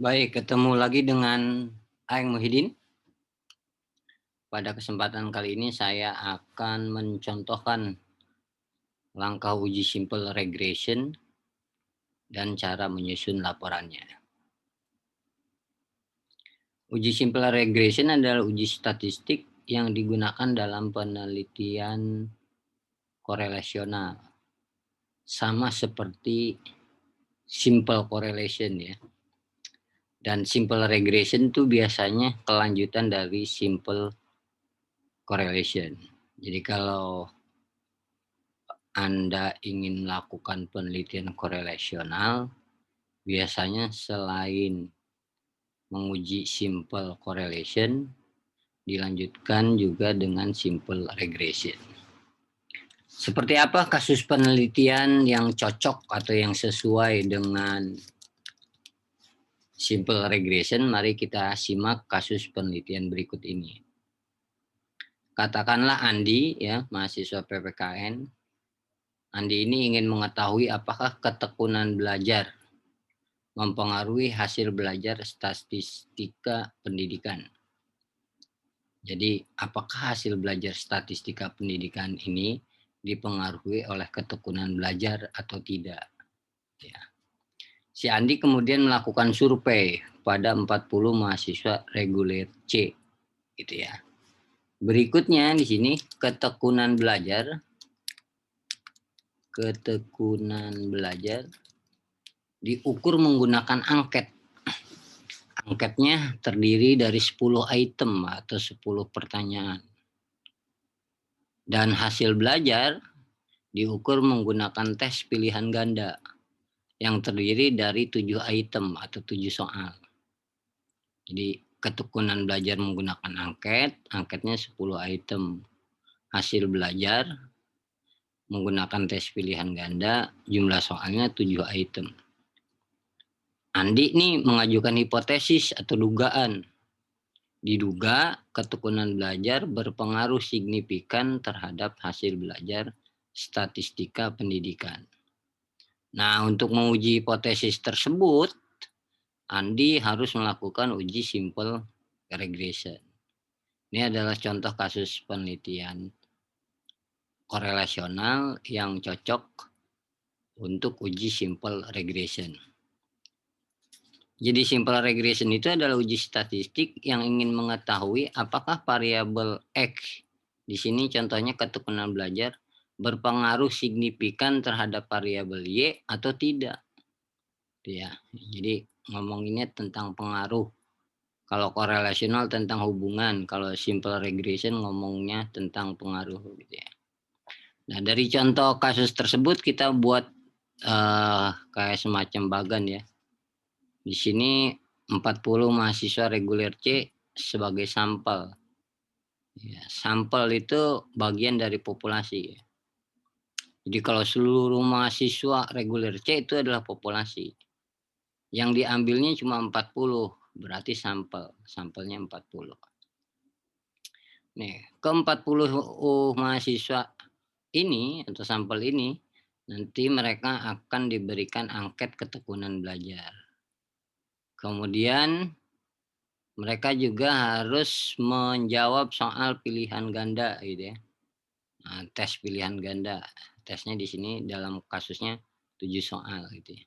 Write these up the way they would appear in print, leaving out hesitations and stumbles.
Baik, ketemu lagi dengan Aeng Muhyiddin. Pada kesempatan kali ini saya akan mencontohkan langkah uji simple regression dan cara menyusun laporannya. Uji simple regression adalah uji statistik yang digunakan dalam penelitian korelasional. Sama seperti simple correlation ya. Dan simple regression itu biasanya kelanjutan dari simple correlation. Jadi kalau Anda ingin melakukan penelitian korelasional, biasanya selain menguji simple correlation, dilanjutkan juga dengan simple regression. Seperti apa kasus penelitian yang cocok atau yang sesuai dengan simple regression? Mari kita simak kasus penelitian berikut ini. Katakanlah Andi, ya, mahasiswa PPKN. Andi ini ingin mengetahui apakah ketekunan belajar mempengaruhi hasil belajar statistika pendidikan. Jadi, apakah hasil belajar statistika pendidikan ini dipengaruhi oleh ketekunan belajar atau tidak? Ya. Si Andi kemudian melakukan survei pada 40 mahasiswa reguler C, gitu ya. Berikutnya di sini ketekunan belajar diukur menggunakan angket. Angketnya terdiri dari 10 item atau 10 pertanyaan. Dan hasil belajar diukur menggunakan tes pilihan ganda yang terdiri dari 7 item atau 7 soal. Jadi ketekunan belajar menggunakan angket, angketnya 10 item. Hasil belajar menggunakan tes pilihan ganda, jumlah soalnya 7 item. Andi nih mengajukan hipotesis atau dugaan. Diduga ketekunan belajar berpengaruh signifikan terhadap hasil belajar statistika pendidikan. Nah, untuk menguji hipotesis tersebut, Andi harus melakukan uji simple regression. Ini adalah contoh kasus penelitian korelasional yang cocok untuk uji simple regression. Jadi simple regression itu adalah uji statistik yang ingin mengetahui apakah variabel X, di sini contohnya ketekunan belajar, berpengaruh signifikan terhadap variabel Y atau tidak. Ya, jadi ngomonginnya tentang pengaruh. Kalau korelasional tentang hubungan, kalau simple regression ngomongnya tentang pengaruh gitu ya. Nah, dari contoh kasus tersebut kita buat kayak semacam bagan ya. Di sini 40 mahasiswa reguler C sebagai sampel. Ya, sampel itu bagian dari populasi. Ya. Jadi kalau seluruh mahasiswa reguler C itu adalah populasi. Yang diambilnya cuma 40, berarti sampel. Sampelnya 40. Nih, ke 40 mahasiswa ini atau sampel ini nanti mereka akan diberikan angket ketekunan belajar. Kemudian mereka juga harus menjawab soal pilihan ganda gitu ya. Nah, tes pilihan ganda. Tesnya di sini dalam kasusnya 7 soal gitu ya.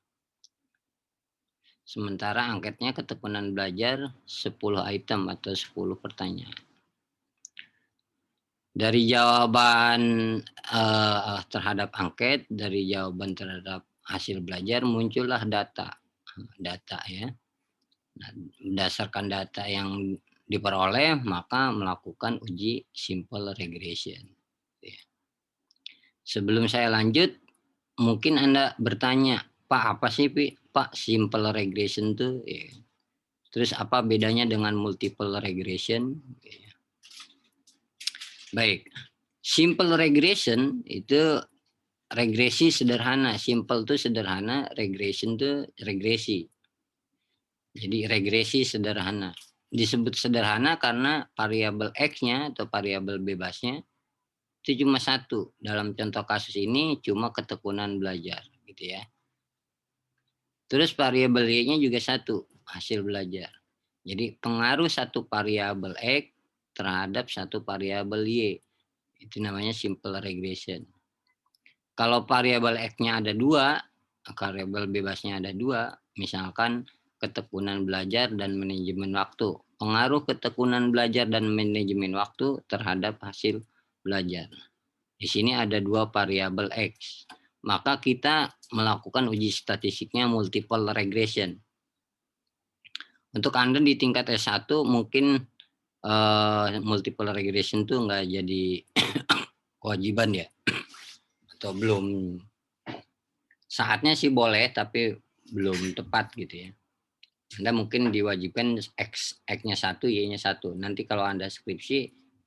Sementara angketnya ketekunan belajar 10 item atau 10 pertanyaan. Dari jawaban terhadap angket, dari jawaban terhadap hasil belajar muncullah data ya. Nah, berdasarkan data yang diperoleh, maka melakukan uji simple regression. Sebelum saya lanjut, mungkin Anda bertanya, Pak, apa sih Pak simple regression itu? Ya. Terus apa bedanya dengan multiple regression? Ya. Baik, simple regression itu regresi sederhana. Simple itu sederhana, regression itu regresi. Jadi regresi sederhana. Disebut sederhana karena variabel X-nya atau variabel bebasnya itu cuma satu. Dalam contoh kasus ini cuma ketekunan belajar gitu ya. Terus variabel Y-nya juga satu. hasil belajar. Jadi pengaruh satu variabel X terhadap satu variabel Y. Itu namanya simple regression. Kalau variabel X-nya ada 2, variabel bebasnya ada 2, misalkan ketekunan belajar dan manajemen waktu. Pengaruh ketekunan belajar dan manajemen waktu terhadap hasil belajar. Di sini ada 2 variabel X. Maka kita melakukan uji statistiknya multiple regression. Untuk Anda di tingkat S1 mungkin multiple regression itu nggak jadi kewajiban ya, atau belum, saatnya sih boleh tapi belum tepat gitu ya. Anda mungkin diwajibkan X-nya 1, Y-nya 1. Nanti kalau Anda skripsi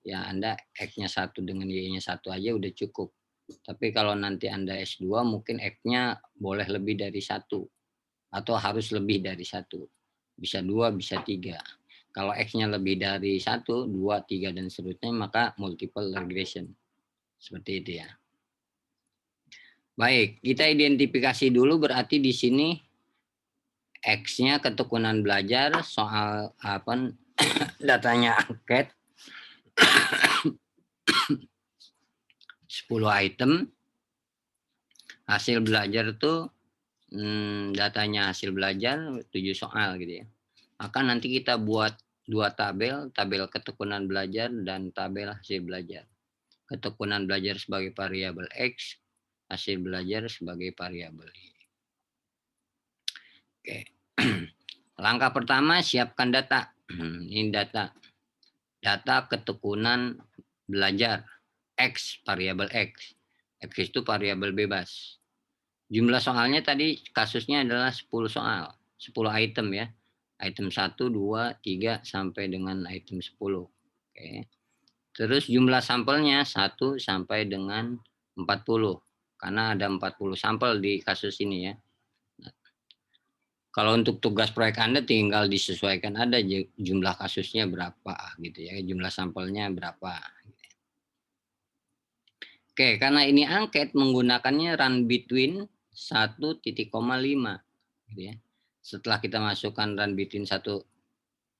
ya Anda X-nya 1 dengan Y-nya 1 aja udah cukup. Tapi kalau nanti Anda S2 mungkin X-nya boleh lebih dari 1 atau harus lebih dari 1. Bisa 2, bisa 3. Kalau X-nya lebih dari 1, 2, 3, dan seterusnya, maka multiple regression. Seperti itu ya. Baik, kita identifikasi dulu berarti di sini X-nya ketekunan belajar, soal apa datanya angket 10 item. Hasil belajar tuh datanya hasil belajar 7 soal gitu ya. Maka nanti kita buat 2 tabel, tabel ketekunan belajar dan tabel hasil belajar. Ketekunan belajar sebagai variabel X, hasil belajar sebagai variabel Y. Oke. Langkah pertama, siapkan data. Ini data. Data ketekunan belajar X, variabel X. X itu variabel bebas. Jumlah soalnya tadi kasusnya adalah 10 soal, 10 item ya. Item 1, 2, 3 sampai dengan item 10. Oke. Terus jumlah sampelnya 1 sampai dengan 40. Karena ada 40 sampel di kasus ini ya. Kalau untuk tugas proyek Anda tinggal disesuaikan ada jumlah kasusnya berapa gitu ya, jumlah sampelnya berapa. Oke, karena ini angket menggunakannya run between 1,5 gitu ya. Setelah kita masukkan run between 1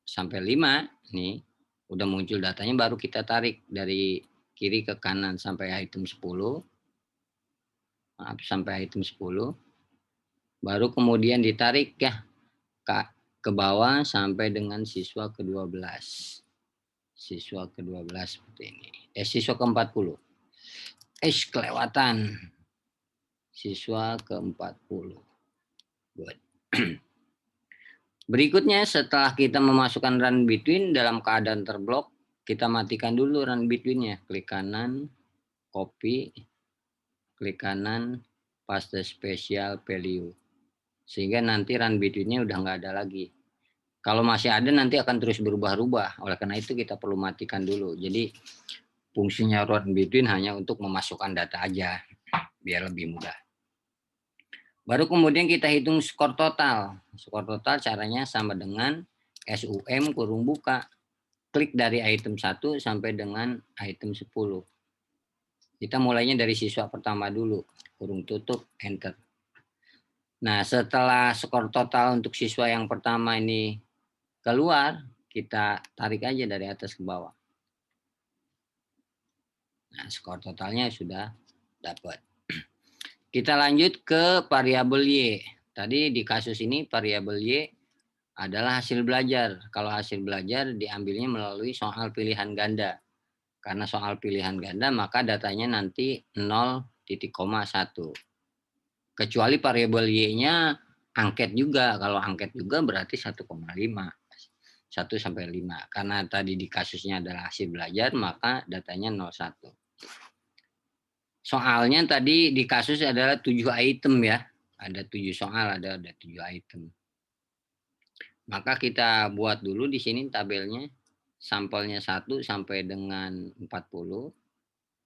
sampai 5 nih, udah muncul datanya, baru kita tarik dari kiri ke kanan sampai item 10. Maaf, sampai item 10. Baru kemudian ditarik ya ke bawah sampai dengan siswa ke-12. Siswa ke-12 seperti ini. Siswa ke-40. Kelewatan. Siswa ke-40. Good. Berikutnya setelah kita memasukkan run between dalam keadaan terblok, kita matikan dulu run between-nya. Klik kanan, copy, klik kanan, paste spesial value. Sehingga nanti run between-nya udah nggak ada lagi. Kalau masih ada nanti akan terus berubah-ubah. Oleh karena itu kita perlu matikan dulu. Jadi fungsinya run between hanya untuk memasukkan data aja, biar lebih mudah. Baru kemudian kita hitung skor total. Skor total caranya sama dengan SUM kurung buka. Klik dari item 1 sampai dengan item 10. Kita mulainya dari siswa pertama dulu. Kurung tutup, enter. Nah, setelah skor total untuk siswa yang pertama ini keluar, kita tarik aja dari atas ke bawah. Nah, skor totalnya sudah dapat. Kita lanjut ke variabel Y. Tadi di kasus ini variabel Y adalah hasil belajar. Kalau hasil belajar diambilnya melalui soal pilihan ganda. Karena soal pilihan ganda maka datanya nanti 0,1. Kecuali variabel Y-nya angket juga. Kalau angket juga berarti 1,5. 1 sampai 5. Karena tadi di kasusnya adalah hasil belajar maka datanya 0,1. Soalnya tadi di kasus adalah 7 item ya. Ada 7 soal, ada 7 item. Maka kita buat dulu di sini tabelnya. Sampelnya 1 sampai dengan 40.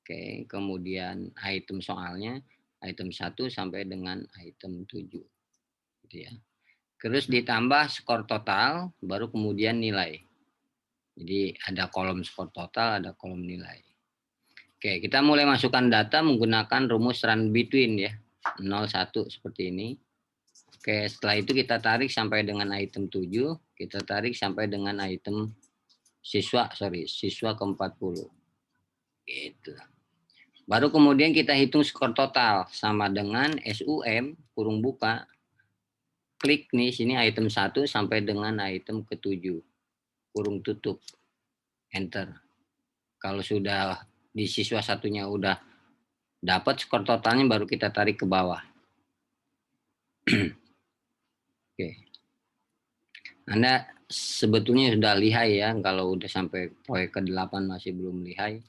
Oke, kemudian item soalnya item 1 sampai dengan item 7. Gitu ya. Terus ditambah skor total, baru kemudian nilai. Jadi ada kolom skor total, ada kolom nilai. Oke, kita mulai masukkan data menggunakan rumus run between ya. 0, 1 seperti ini. Oke, setelah itu kita tarik sampai dengan item 7, kita tarik sampai dengan item siswa ke-40. Gitu. Baru kemudian kita hitung skor total sama dengan SUM kurung buka, klik nih sini item 1 sampai dengan item ke-7, kurung tutup, enter. Kalau sudah di siswa satunya udah dapat skor totalnya, baru kita tarik ke bawah. Oke. Anda sebetulnya sudah lihai ya, kalau udah sampai poin ke-8 masih belum lihai,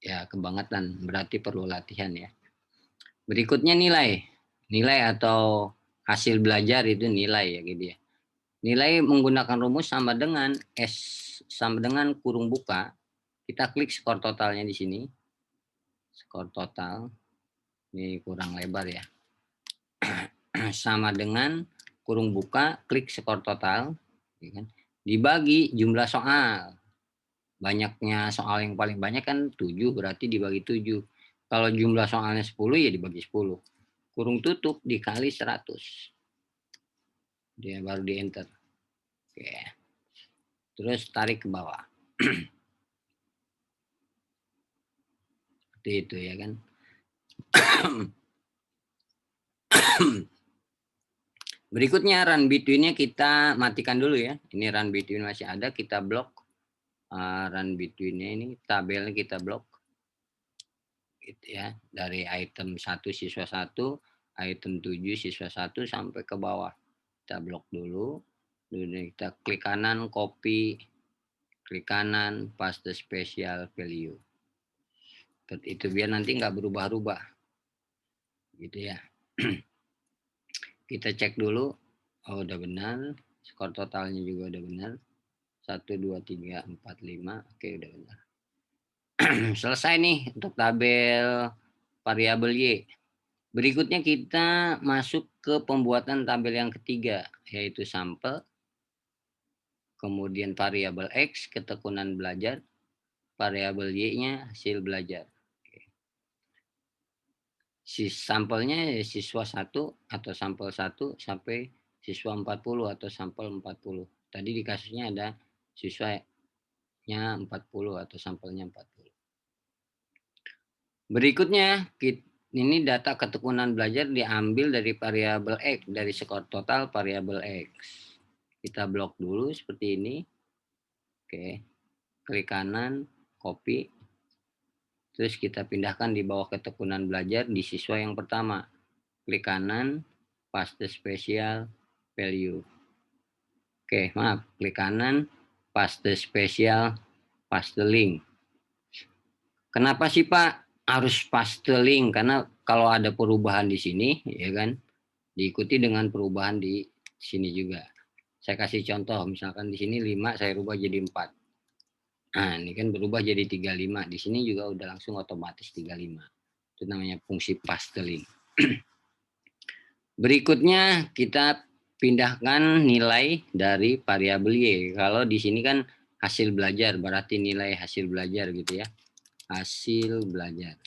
ya kebangetan, berarti perlu latihan ya. Berikutnya nilai. Nilai atau hasil belajar itu nilai ya gitu ya. Nilai menggunakan rumus sama dengan S sama dengan kurung buka. Kita klik skor totalnya di sini. Skor total. Ini kurang lebar ya. Sama dengan kurung buka, klik skor total, ya kan? Dibagi jumlah soal. Banyaknya soal yang paling banyak kan 7, berarti dibagi 7. Kalau jumlah soalnya 10 ya dibagi 10. Kurung tutup dikali 100. Dia baru di enter. Oke. Terus tarik ke bawah. Seperti itu ya kan. Berikutnya run between-nya kita matikan dulu ya. Ini run between masih ada, kita blok. Run between-nya ini tabelnya kita blok. Gitu ya. Dari item 1 siswa 1, item 7 siswa 1 sampai ke bawah. Kita blok dulu. Kemudian kita klik kanan, copy, klik kanan, paste special value. Seperti itu biar nanti nggak berubah-ubah. Gitu ya. Kita cek dulu. Oh, udah benar. Skor totalnya juga udah benar. 1, 2, 3, 4, 5. Oke, udah benar. Selesai nih untuk tabel variabel Y. Berikutnya kita masuk ke pembuatan tabel yang ketiga, yaitu sampel. Kemudian variabel X, ketekunan belajar. Variabel Y-nya hasil belajar. Sampelnya siswa 1 atau sampel 1 sampai siswa 40 atau sampel 40. Tadi di kasusnya ada siswanya 40 atau sampelnya 40. Berikutnya ini data ketekunan belajar diambil dari variabel X, dari skor total variabel X. Kita blok dulu seperti ini. Oke. Klik kanan, copy. Terus kita pindahkan di bawah ketekunan belajar di siswa yang pertama. Klik kanan, paste spesial, value. Oke, maaf. Klik kanan, paste spesial, paste link. Kenapa sih Pak harus paste link? Karena kalau ada perubahan di sini, ya kan, diikuti dengan perubahan di sini juga. Saya kasih contoh, misalkan di sini 5 saya rubah jadi 4. Nah, ini kan berubah jadi 35. Di sini juga udah langsung otomatis 35. Itu namanya fungsi paste link. Berikutnya kita pindahkan nilai dari variabel Y. Kalau di sini kan hasil belajar, berarti nilai hasil belajar gitu ya. Hasil belajar.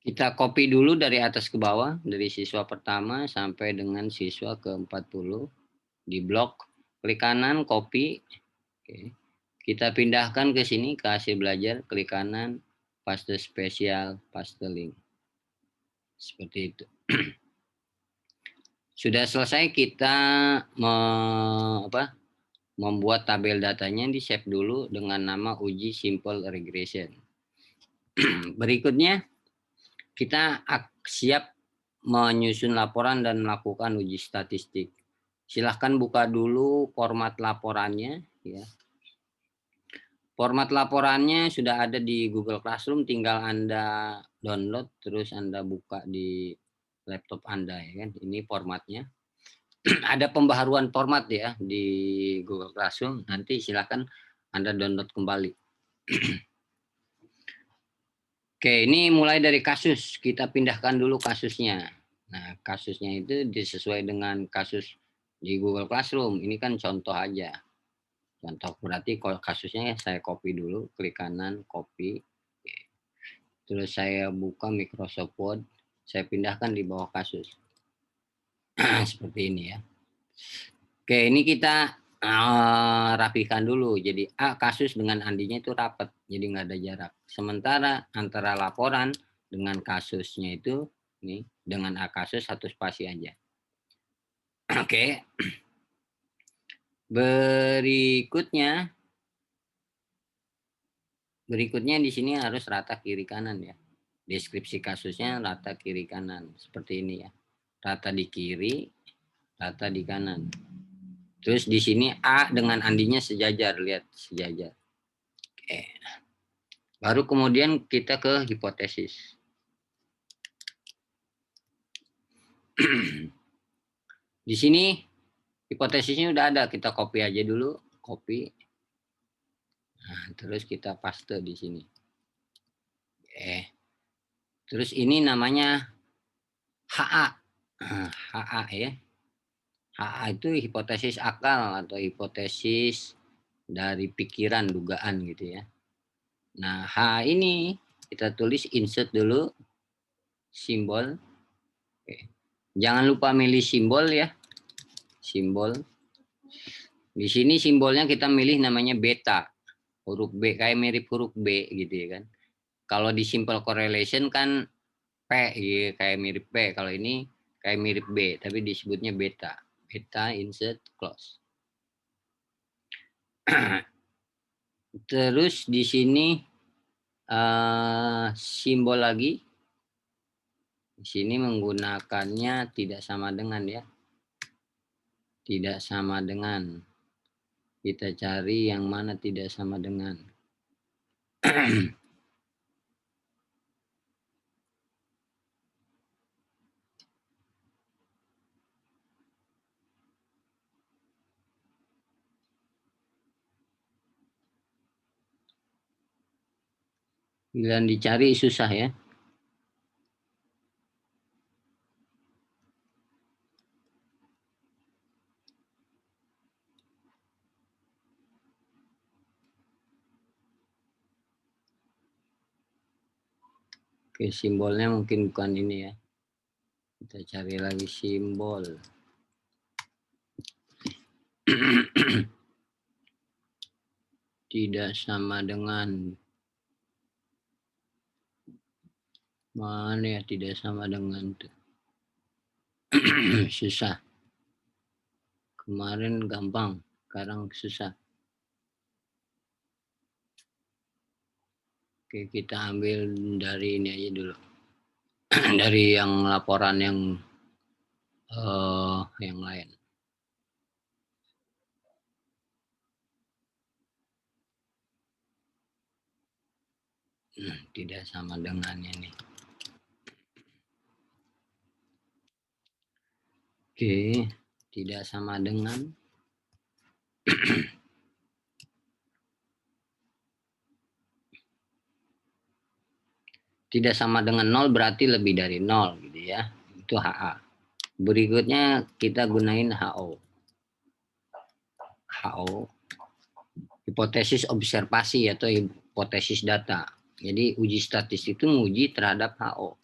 Kita copy dulu dari atas ke bawah, dari siswa pertama sampai dengan siswa ke-40. Di blok, klik kanan, copy. Oke. Kita pindahkan ke sini, ke hasil belajar, klik kanan, paste spesial, paste link. Seperti itu. Sudah selesai kita membuat tabel datanya, di save dulu dengan nama uji simple regression. Berikutnya, kita siap menyusun laporan dan melakukan uji statistik. Silahkan buka dulu format laporannya. Ya. Format laporannya sudah ada di Google Classroom, tinggal Anda download, terus Anda buka di laptop Anda. Ya kan? Ini formatnya. Ada pembaharuan format ya di Google Classroom. Nanti silahkan Anda download kembali. Oke, ini mulai dari kasus. Kita pindahkan dulu kasusnya. Nah, kasusnya itu disesuai dengan kasus di Google Classroom. Ini kan contoh aja. Contoh berarti kalau kasusnya saya copy dulu, klik kanan, copy. Terus saya buka Microsoft Word, saya pindahkan di bawah kasus. Seperti ini ya. Oke, ini kita rapikan dulu. Jadi A kasus dengan Andinya itu rapat, jadi nggak ada jarak. Sementara antara laporan dengan kasusnya itu, nih dengan A kasus satu spasi aja. Oke. Berikutnya di sini harus rata kiri kanan ya. Deskripsi kasusnya rata kiri kanan seperti ini ya. Rata di kiri, rata di kanan. Terus di sini A dengan Andinya sejajar, lihat sejajar. Oke. Baru kemudian kita ke hipotesis. Di sini hipotesisnya udah ada, kita copy aja dulu, copy. Nah, terus kita paste di sini. Oke. Terus ini namanya HA. HA ya. HA itu hipotesis akal atau hipotesis dari pikiran, dugaan gitu ya. Nah, H ini kita tulis insert dulu simbol. Oke. Jangan lupa milih simbol ya. Simbol. Di sini simbolnya kita milih namanya beta. Huruf B, kayak mirip huruf B gitu ya kan. Kalau di simple correlation kan P, ya, kayak mirip P. Kalau ini kayak mirip B, tapi disebutnya beta. Beta insert close. Terus di sini simbol lagi. Di sini menggunakannya tidak sama dengan ya. Tidak sama dengan. Kita cari yang mana tidak sama dengan. Bila dicari susah ya. Oke, simbolnya mungkin bukan ini ya. Kita cari lagi simbol. Tidak sama dengan. Mana ya tidak sama dengan. Susah. Kemarin gampang, sekarang susah. Oke, kita ambil dari ini aja dulu. Dari yang laporan yang lain. Tidak sama dengannya nih. Oke, tidak sama dengan. Tidak sama dengan 0 berarti lebih dari 0 gitu ya. Itu HA. Berikutnya kita gunain HO. HO. Hipotesis observasi atau hipotesis data. Jadi uji statistik itu menguji terhadap HO.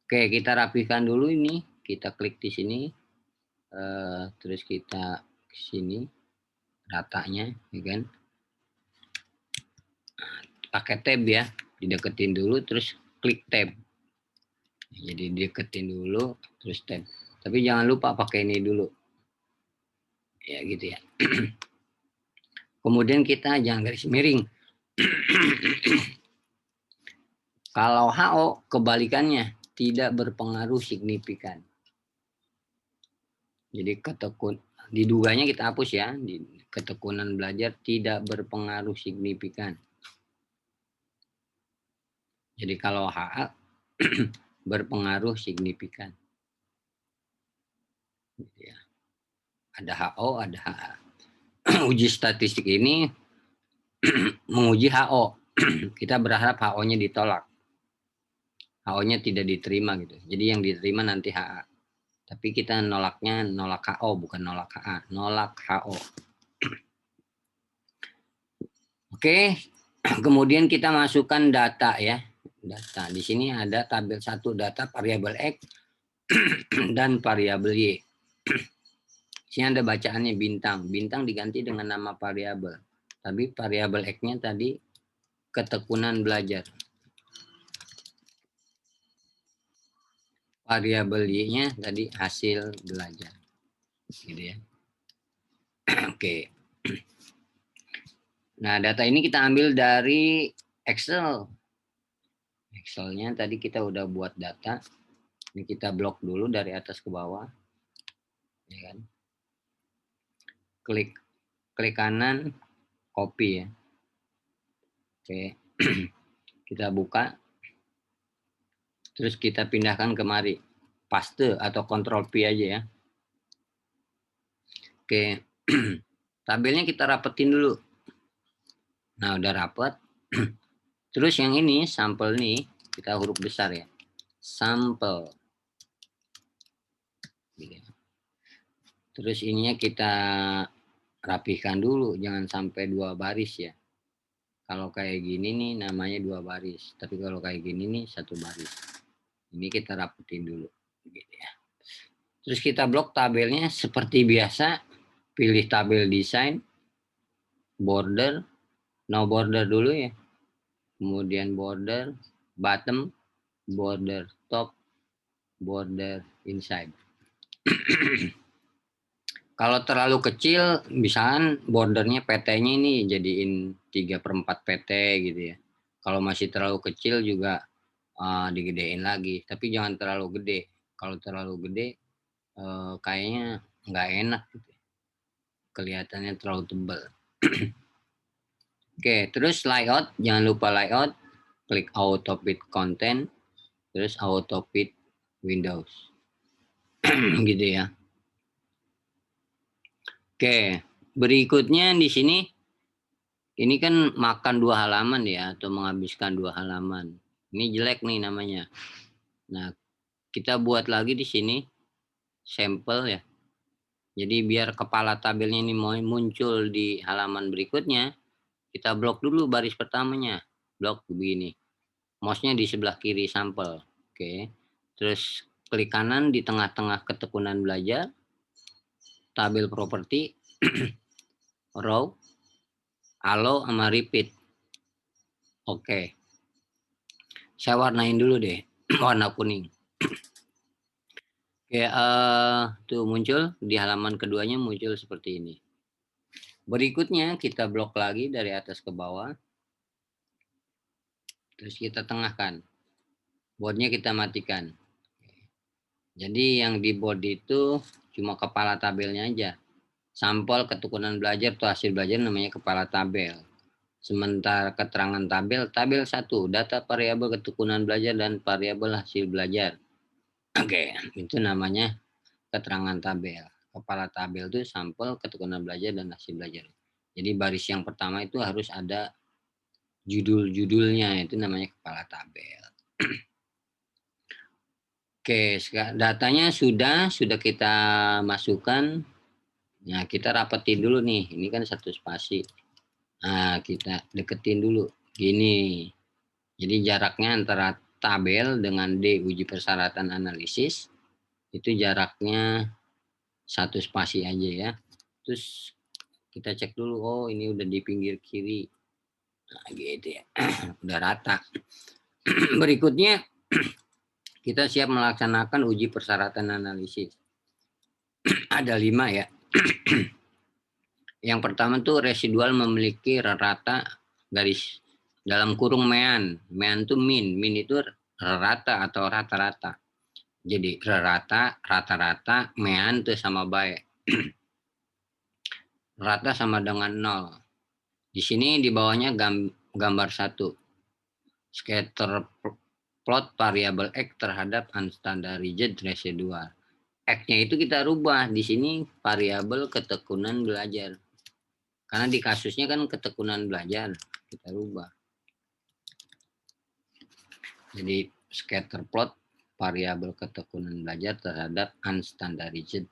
Oke, kita rapikan dulu ini. Kita klik di sini. Terus kita ke sini. Datanya, ya kan. Pakai tab ya, dideketin dulu terus klik tab. Jadi deketin dulu terus tab. Tapi jangan lupa pakai ini dulu. Ya gitu ya. Kemudian kita jangan garis miring. Kalau HO kebalikannya tidak berpengaruh signifikan. Jadi diduganya kita hapus ya. Ketekunan belajar tidak berpengaruh signifikan. Jadi kalau HA berpengaruh signifikan. Ya. Ada HO, ada HA. Uji statistik ini menguji HO. Kita berharap HO-nya ditolak. HO-nya tidak diterima gitu. Jadi yang diterima nanti HA. Tapi kita nolaknya nolak HO, bukan nolak HA. Nolak HO. Oke. Kemudian kita masukkan data ya. Data. Di sini ada tabel 1 data variabel X dan variabel Y. Di sini ada bacaannya bintang. Bintang diganti dengan nama variabel. Tapi variabel X-nya tadi ketekunan belajar. Variabel Y-nya tadi hasil belajar. Gitu ya. Oke. Nah, data ini kita ambil dari Excel. Excelnya tadi kita udah buat data. Ini kita blok dulu dari atas ke bawah. Ya kan? Klik kanan, copy ya. Oke. Kita buka. Terus kita pindahkan kemari. Paste atau Ctrl P aja ya. Oke. Tabelnya kita rapetin dulu. Nah, udah rapet. Terus yang ini, sampel nih, kita huruf besar ya. Sampel. Terus ininya kita rapihkan dulu, jangan sampai 2 baris ya. Kalau kayak gini nih namanya 2 baris, tapi kalau kayak gini nih 1 baris. Ini kita rapetin dulu. Gitu ya. Terus kita blok tabelnya seperti biasa, pilih tabel desain, border, no border dulu ya. Kemudian border, bottom, border top, border inside. Kalau terlalu kecil, misalkan bordernya PT-nya ini jadiin 3/4 PT gitu ya. Kalau masih terlalu kecil juga digedein lagi, tapi jangan terlalu gede. Kalau terlalu gede, kayaknya nggak enak gitu. Kelihatannya terlalu tebal. Oke, terus layout, jangan lupa layout. Klik auto fit content, terus auto fit Windows. Gitu ya. Oke, berikutnya di sini, ini kan makan 2 halaman ya, atau menghabiskan 2 halaman. Ini jelek nih namanya. Nah, kita buat lagi di sini, sampel ya. Jadi biar kepala tabelnya ini muncul di halaman berikutnya, kita blok dulu baris pertamanya. Blok begini. Mouse-nya di sebelah kiri sampel. Oke. Terus klik kanan di tengah-tengah ketekunan belajar, tabel properti, row, allow sama repeat. Oke. Saya warnain dulu deh, warna kuning. Oke, tuh muncul di halaman keduanya muncul seperti ini. Berikutnya kita blok lagi dari atas ke bawah. Terus kita tengahkan. Boardnya kita matikan. Jadi yang di board itu cuma kepala tabelnya aja. Sampel ketekunan belajar atau hasil belajar namanya kepala tabel. Sementara keterangan tabel, tabel 1, data variabel ketekunan belajar dan variabel hasil belajar. Oke, itu namanya keterangan tabel. Kepala tabel itu sampel ketekunan belajar dan hasil belajar. Jadi baris yang pertama itu harus ada judul-judulnya, itu namanya kepala tabel. Oke, datanya sudah kita masukkan. Nah, kita rapetin dulu nih. Ini kan 1 spasi. Nah, kita deketin dulu. Gini. Jadi jaraknya antara tabel dengan D uji persyaratan analisis itu jaraknya 1 spasi aja ya. Terus kita cek dulu, oh ini udah di pinggir kiri. Nah, gitu ya. Udah rata. Berikutnya kita siap melaksanakan uji persyaratan analisis. Ada 5 ya. Yang pertama tuh residual memiliki rata garis dalam kurung mean. Mean itu min. Min itu rata atau rata-rata. Jadi rata-rata, mean itu sama baik. Rata sama dengan 0. Di sini di bawahnya gambar 1. Scatter plot variabel X terhadap unstandarized residual. X-nya itu kita rubah. Di sini variabel ketekunan belajar. Karena di kasusnya kan ketekunan belajar. Kita rubah. Jadi scatter plot variabel ketekunan belajar terhadap unstandarized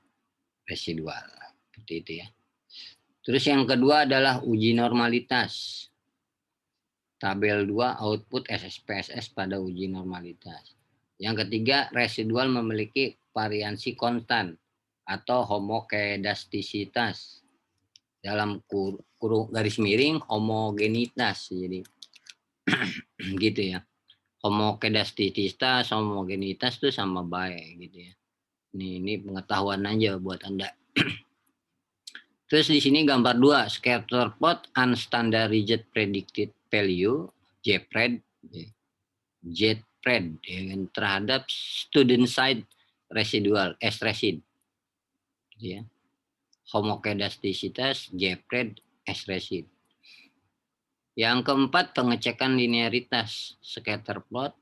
residual. Seperti itu ya. Terus yang kedua adalah uji normalitas. Tabel 2 output SPSS pada uji normalitas. Yang ketiga, residual memiliki variansi konstan atau homokedastisitas. Dalam kurung garis miring homogenitas. Jadi gitu ya. Homokedastisitas, homogenitas itu sama baik gitu ya. Ini pengetahuan aja buat Anda. Terus di sini gambar 2, scatter plot unstandardized predicted value JPRED terhadap student side residual S-resid. Gitu ya. Homokedastisitas JPRED S-resid. Yang keempat, pengecekan linearitas scatter plot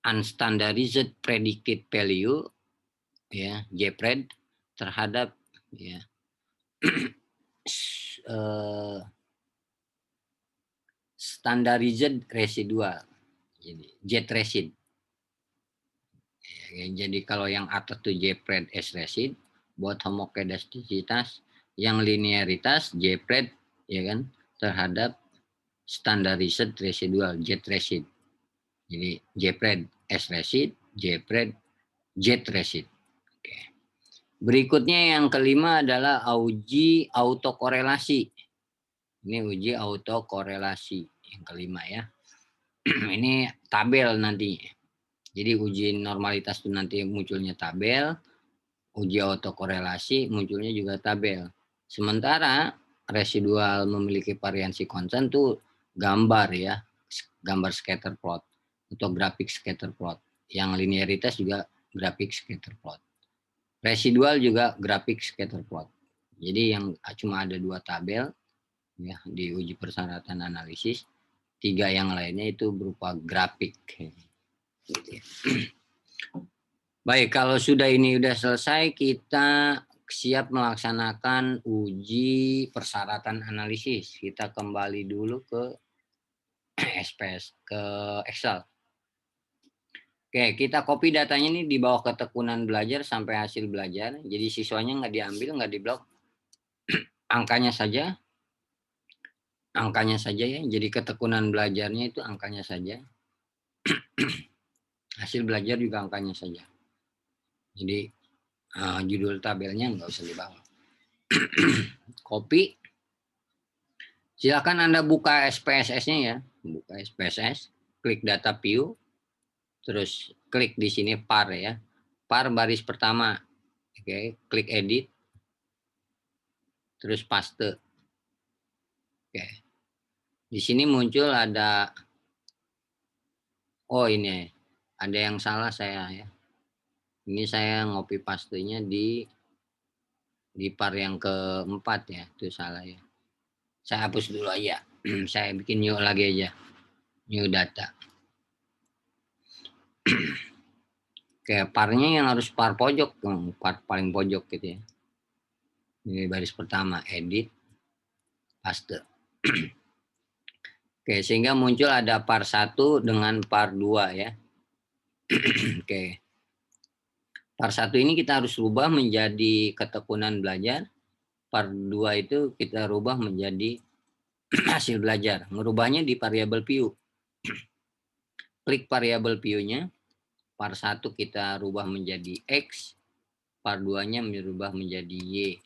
unstandardized predicted value ya JPRED terhadap ya standardized residual, jadi Z-resid. Ya, jadi kalau yang atas itu JPRED S-resid buat homokedastisitas, yang linearitas JPRED ya kan terhadap standardized residual Z-resid. Jadi JPRED S-resid, JPRED Z-resid. Oke. Berikutnya yang kelima adalah uji autokorelasi. Ini uji autokorelasi yang kelima ya. Ini tabel nanti. Jadi uji normalitas itu nanti munculnya tabel, uji autokorelasi munculnya juga tabel. Sementara residual memiliki variansi konstan tuh gambar ya, gambar scatter plot atau grafik scatter plot. Yang linearitas juga grafik scatter plot. Residual juga grafik scatter plot. Jadi yang cuma ada 2 tabel ya di uji persyaratan analisis, 3 yang lainnya itu berupa grafik. Gitu ya. Baik, kalau sudah ini sudah selesai, kita siap melaksanakan uji persyaratan analisis. Kita kembali dulu ke SPS, ke Excel. Oke, kita copy datanya ini di bawah ketekunan belajar sampai hasil belajar. Jadi siswanya nggak diambil, nggak diblok. Angkanya saja. Angkanya saja ya. Jadi ketekunan belajarnya itu angkanya saja. Hasil belajar juga angkanya saja. Jadi judul tabelnya nggak usah dibawa. Copy. Silakan Anda buka SPSS-nya ya. Buka SPSS. Klik data view. Terus klik di sini par ya. Par baris pertama. Oke, klik edit. Terus paste. Oke. Di sini muncul ada ini ada yang salah saya ya. Ini saya ngopi pastenya di par yang keempat ya. Itu salah ya. Saya hapus dulu aja. Saya bikin new lagi aja. New data. Kayak parnya yang harus par pojok, par paling pojok gitu ya. Ini baris pertama, edit, paste. Oke, sehingga muncul ada par 1 dengan par 2 ya. Oke. Par 1 ini kita harus rubah menjadi ketekunan belajar. Par 2 itu kita rubah menjadi hasil belajar. Merubahnya di variabel view. Klik variabel view-nya. Par 1 kita rubah menjadi X, par 2-nya merubah menjadi Y.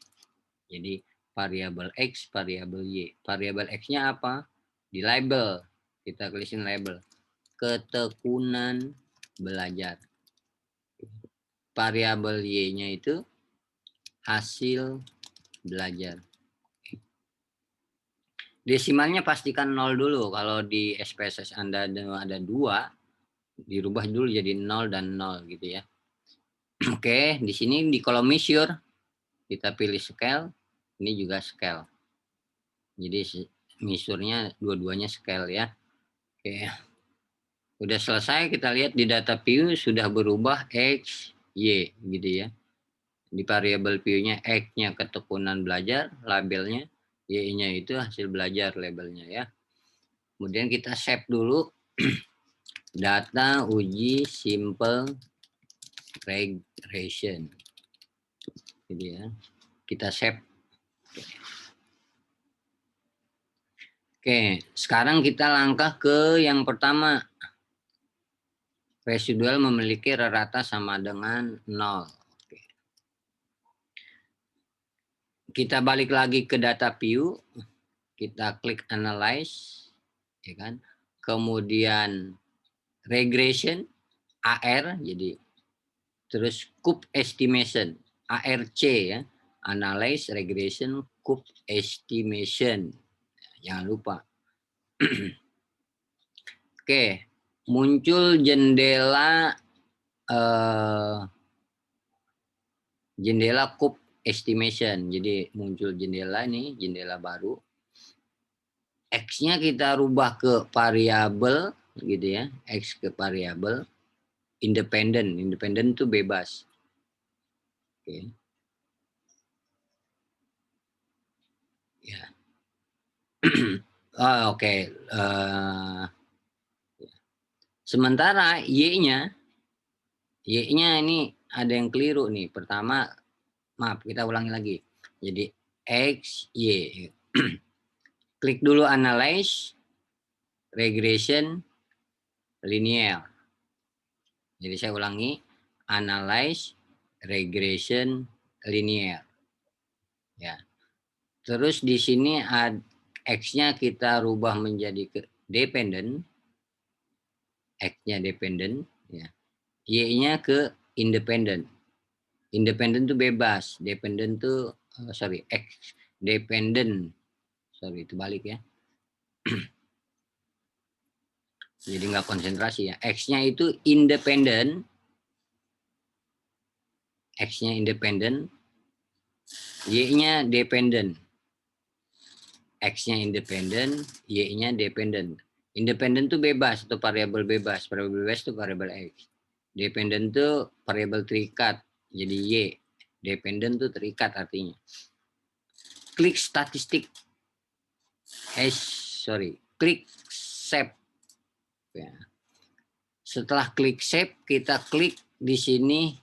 Jadi variabel X, variabel Y. Variabel X-nya apa? Di label. Kita tulisin label. Ketekunan belajar. Variabel Y-nya itu hasil belajar. Desimalnya pastikan 0 dulu. Kalau di SPSS Anda ada 2, dirubah dulu jadi 0 dan 0 gitu ya. Oke, di sini di kolom measure kita pilih scale, ini juga scale. Jadi measure-nya dua-duanya scale ya. Oke. Udah selesai, kita lihat di data view sudah berubah X, Y gitu ya. Di variabel view-nya X-nya ketekunan belajar, labelnya, Y-nya itu hasil belajar labelnya ya. Kemudian kita save dulu data uji simple regression. Gitu ya. Kita save. Oke, sekarang kita langkah ke yang pertama. Residual memiliki rata sama dengan 0. Oke. Kita balik lagi ke data view, kita klik analyze, ya kan? Kemudian regression, AR, jadi terus coup estimation, ARC ya, analyze, regression, coup estimation. Jangan lupa. Oke, muncul jendela jendela coup estimation. Jadi muncul jendela nih, jendela baru. X-nya kita rubah ke variabel gitu ya, X ke variabel independen. Independen itu bebas. Oke. Ya. Oh, oke. Sementara Y-nya ini ada yang keliru nih. Pertama, maaf, kita ulangi lagi. Jadi X, Y. Klik dulu analyze, regression, linear. Jadi saya ulangi, analyze, regression, linear. Ya. Terus di sini X-nya kita rubah menjadi dependent, X-nya dependent, ya. Y-nya ke independent. Independent itu bebas, dependent itu X dependent. Sorry, itu balik ya. Jadi nggak konsentrasi ya. X-nya itu independent, X-nya independent, Y-nya dependent. X-nya independent, Y-nya dependent. Independent itu bebas, itu variabel bebas. Variabel bebas itu variabel X. Dependent itu variabel terikat, jadi Y. Dependent itu terikat artinya. Klik statistik. Klik save. Ya. Setelah klik save, kita klik di sini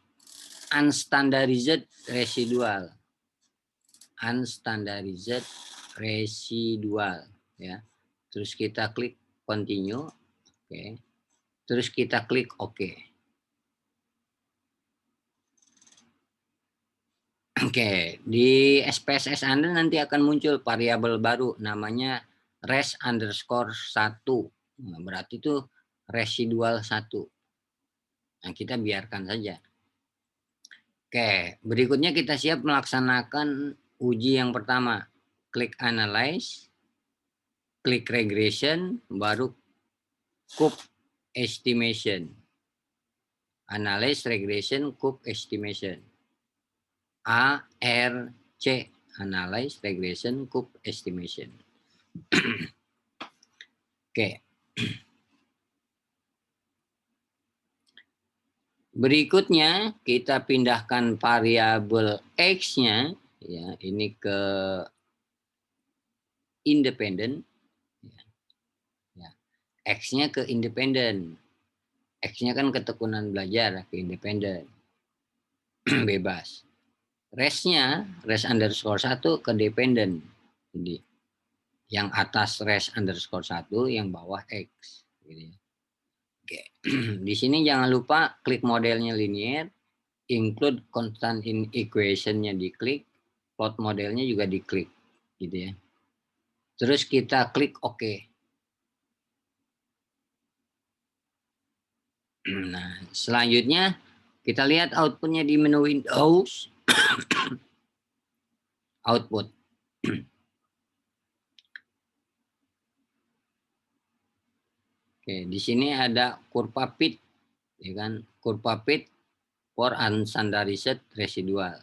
unstandarized residual. Unstandarized residual ya. Terus kita klik continue, oke. Terus kita klik oke. Oke, di SPSS Anda nanti akan muncul variabel baru namanya res underscore 1. Nah, berarti itu residual 1. Nah, kita biarkan saja. Oke, berikutnya kita siap melaksanakan uji yang pertama. Klik analyze, klik regression, baru coup estimation. Analyze, regression, coup estimation. ARC, analyze, regression, coup estimation. Oke. Berikutnya kita pindahkan variabel X-nya ya, ini ke independen. Ya. X-nya ke independen. X-nya kan ketekunan belajar ke independen. Bebas. Res-nya, res underscore 1 ke dependen. Jadi yang atas res underscore 1, yang bawah X. Gitu. Oke. Di sini jangan lupa klik modelnya linear, include constant in equation-nya diklik, plot modelnya juga diklik. Gitu ya. Terus kita klik OK. Nah, selanjutnya kita lihat outputnya di menu Windows. Output. Oke, di sini ada kurva fit, ya kan? Kurva fit for unstandarized residual.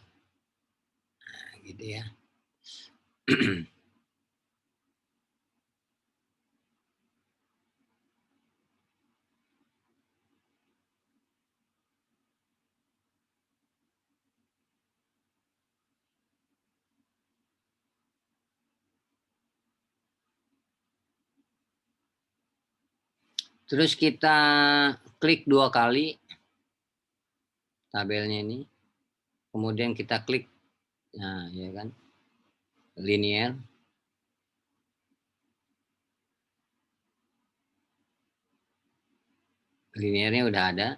Nah, gitu ya. Terus kita klik 2 kali tabelnya ini. Kemudian kita klik, nah ya kan, linear. Linearnya udah ada.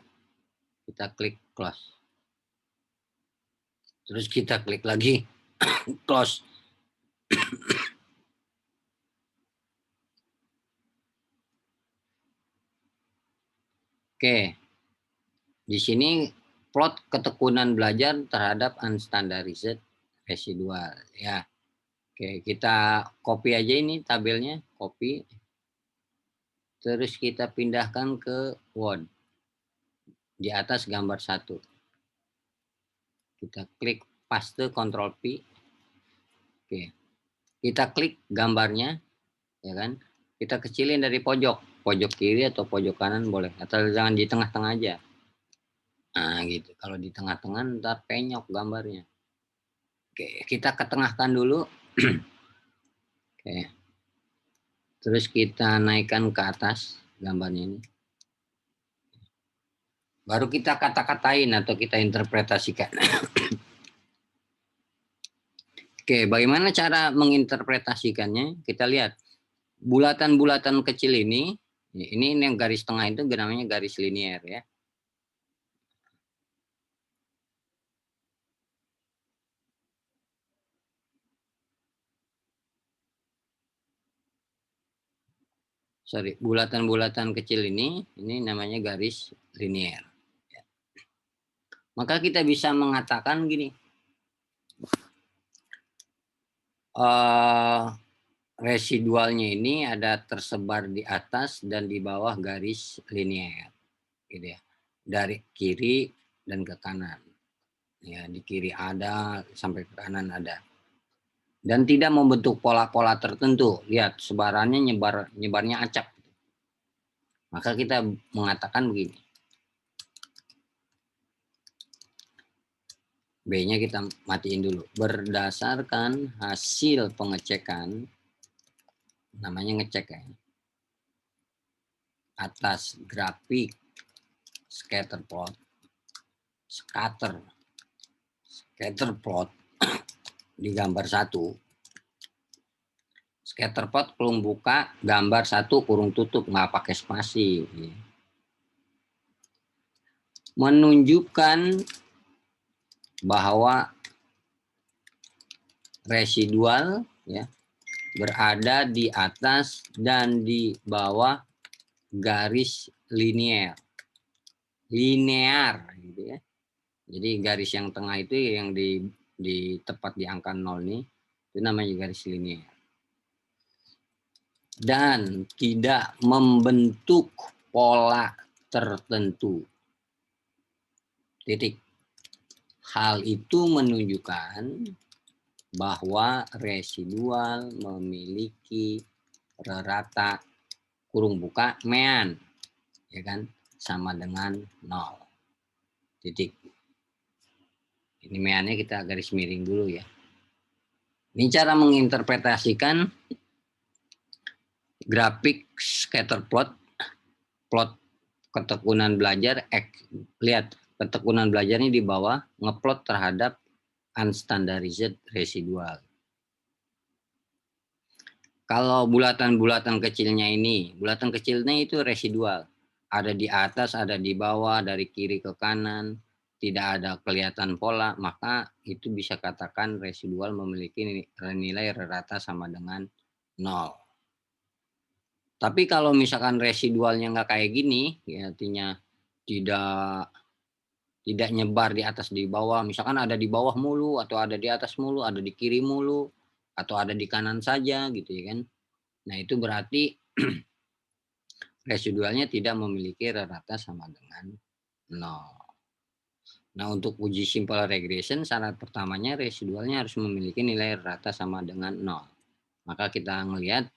Kita klik close. Terus kita klik lagi close. Oke. Di sini plot ketekunan belajar terhadap unstandardized residual ya. Oke, kita copy aja ini tabelnya, copy. Terus kita pindahkan ke Word. Di atas gambar 1. Kita klik paste Ctrl P. Oke. Kita klik gambarnya ya kan. Kita kecilin dari pojok, pojok kiri atau pojok kanan boleh, atau jangan di tengah-tengah aja. Nah, gitu. Kalau di tengah-tengah ntar penyok gambarnya. Oke, kita ketengahkan dulu. Oke. Terus kita naikkan ke atas gambarnya ini. Baru kita kata-katain atau kita interpretasikan. Oke, bagaimana cara menginterpretasikannya? Kita lihat bulatan-bulatan kecil ini yang garis tengah itu namanya garis linier ya. Sorry, bulatan-bulatan kecil ini namanya garis linier. Maka kita bisa mengatakan gini, residualnya ini ada tersebar di atas dan di bawah garis linier, gitu ya, dari kiri dan ke kanan. Ya, di kiri ada sampai ke kanan ada. Dan tidak membentuk pola-pola tertentu. Lihat, sebarannya nyebarnya acak. Maka kita mengatakan begini. B-nya kita matiin dulu. Berdasarkan hasil pengecekan, namanya ngecek ya, atas grafik scatter plot di gambar 1. Scatter plot kurung buka, gambar 1 kurung tutup, nggak pakai spasi. Menunjukkan bahwa residual ya berada di atas dan di bawah garis linear gitu ya. Jadi garis yang tengah itu yang di tepat di angka 0 nih itu namanya garis linear. Dan tidak membentuk pola tertentu. Titik. Hal itu menunjukkan bahwa residual memiliki rata kurung buka mean ya kan sama dengan 0. Titik. Ini meannya kita garis miring dulu ya. Ini cara menginterpretasikan grafik scatter plot ketekunan belajar. Lihat ketekunan belajarnya di bawah ngeplot terhadap unstandardized residual. Kalau bulatan-bulatan kecilnya ini, bulatan kecilnya itu residual. Ada di atas, ada di bawah, dari kiri ke kanan, tidak ada kelihatan pola, maka itu bisa katakan residual memiliki nilai rata sama dengan 0. Tapi kalau misalkan residualnya nggak kayak gini, ya artinya tidak nyebar di atas di bawah, misalkan ada di bawah mulu atau ada di atas mulu, ada di kiri mulu atau ada di kanan saja gitu ya kan. Nah, itu berarti residualnya tidak memiliki rata sama dengan 0. Nah, untuk uji simple regression syarat pertamanya residualnya harus memiliki nilai rata sama dengan 0. Maka kita ngelihat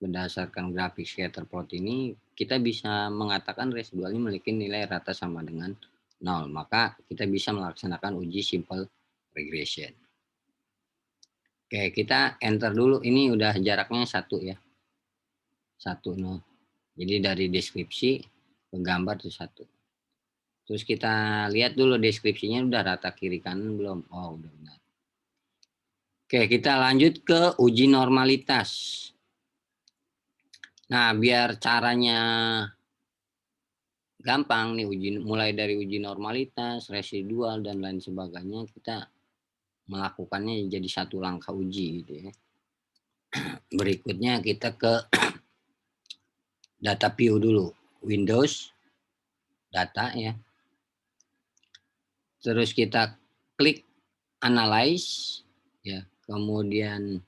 berdasarkan grafik scatter plot ini kita bisa mengatakan residualnya memiliki nilai rata sama dengan 0, maka kita bisa melaksanakan uji simple regression. Oke, kita enter dulu. Ini udah jaraknya 1 ya. 1 0. Jadi dari deskripsi ke gambar itu 1. Terus kita lihat dulu deskripsinya udah rata kiri kanan belum? Oh, udah benar. Oke, kita lanjut ke uji normalitas. Nah, biar caranya gampang nih mulai dari uji normalitas, residual dan lain sebagainya, kita melakukannya jadi satu langkah uji gitu ya. Berikutnya kita ke data view dulu, Windows, data ya. Terus kita klik analyze ya, kemudian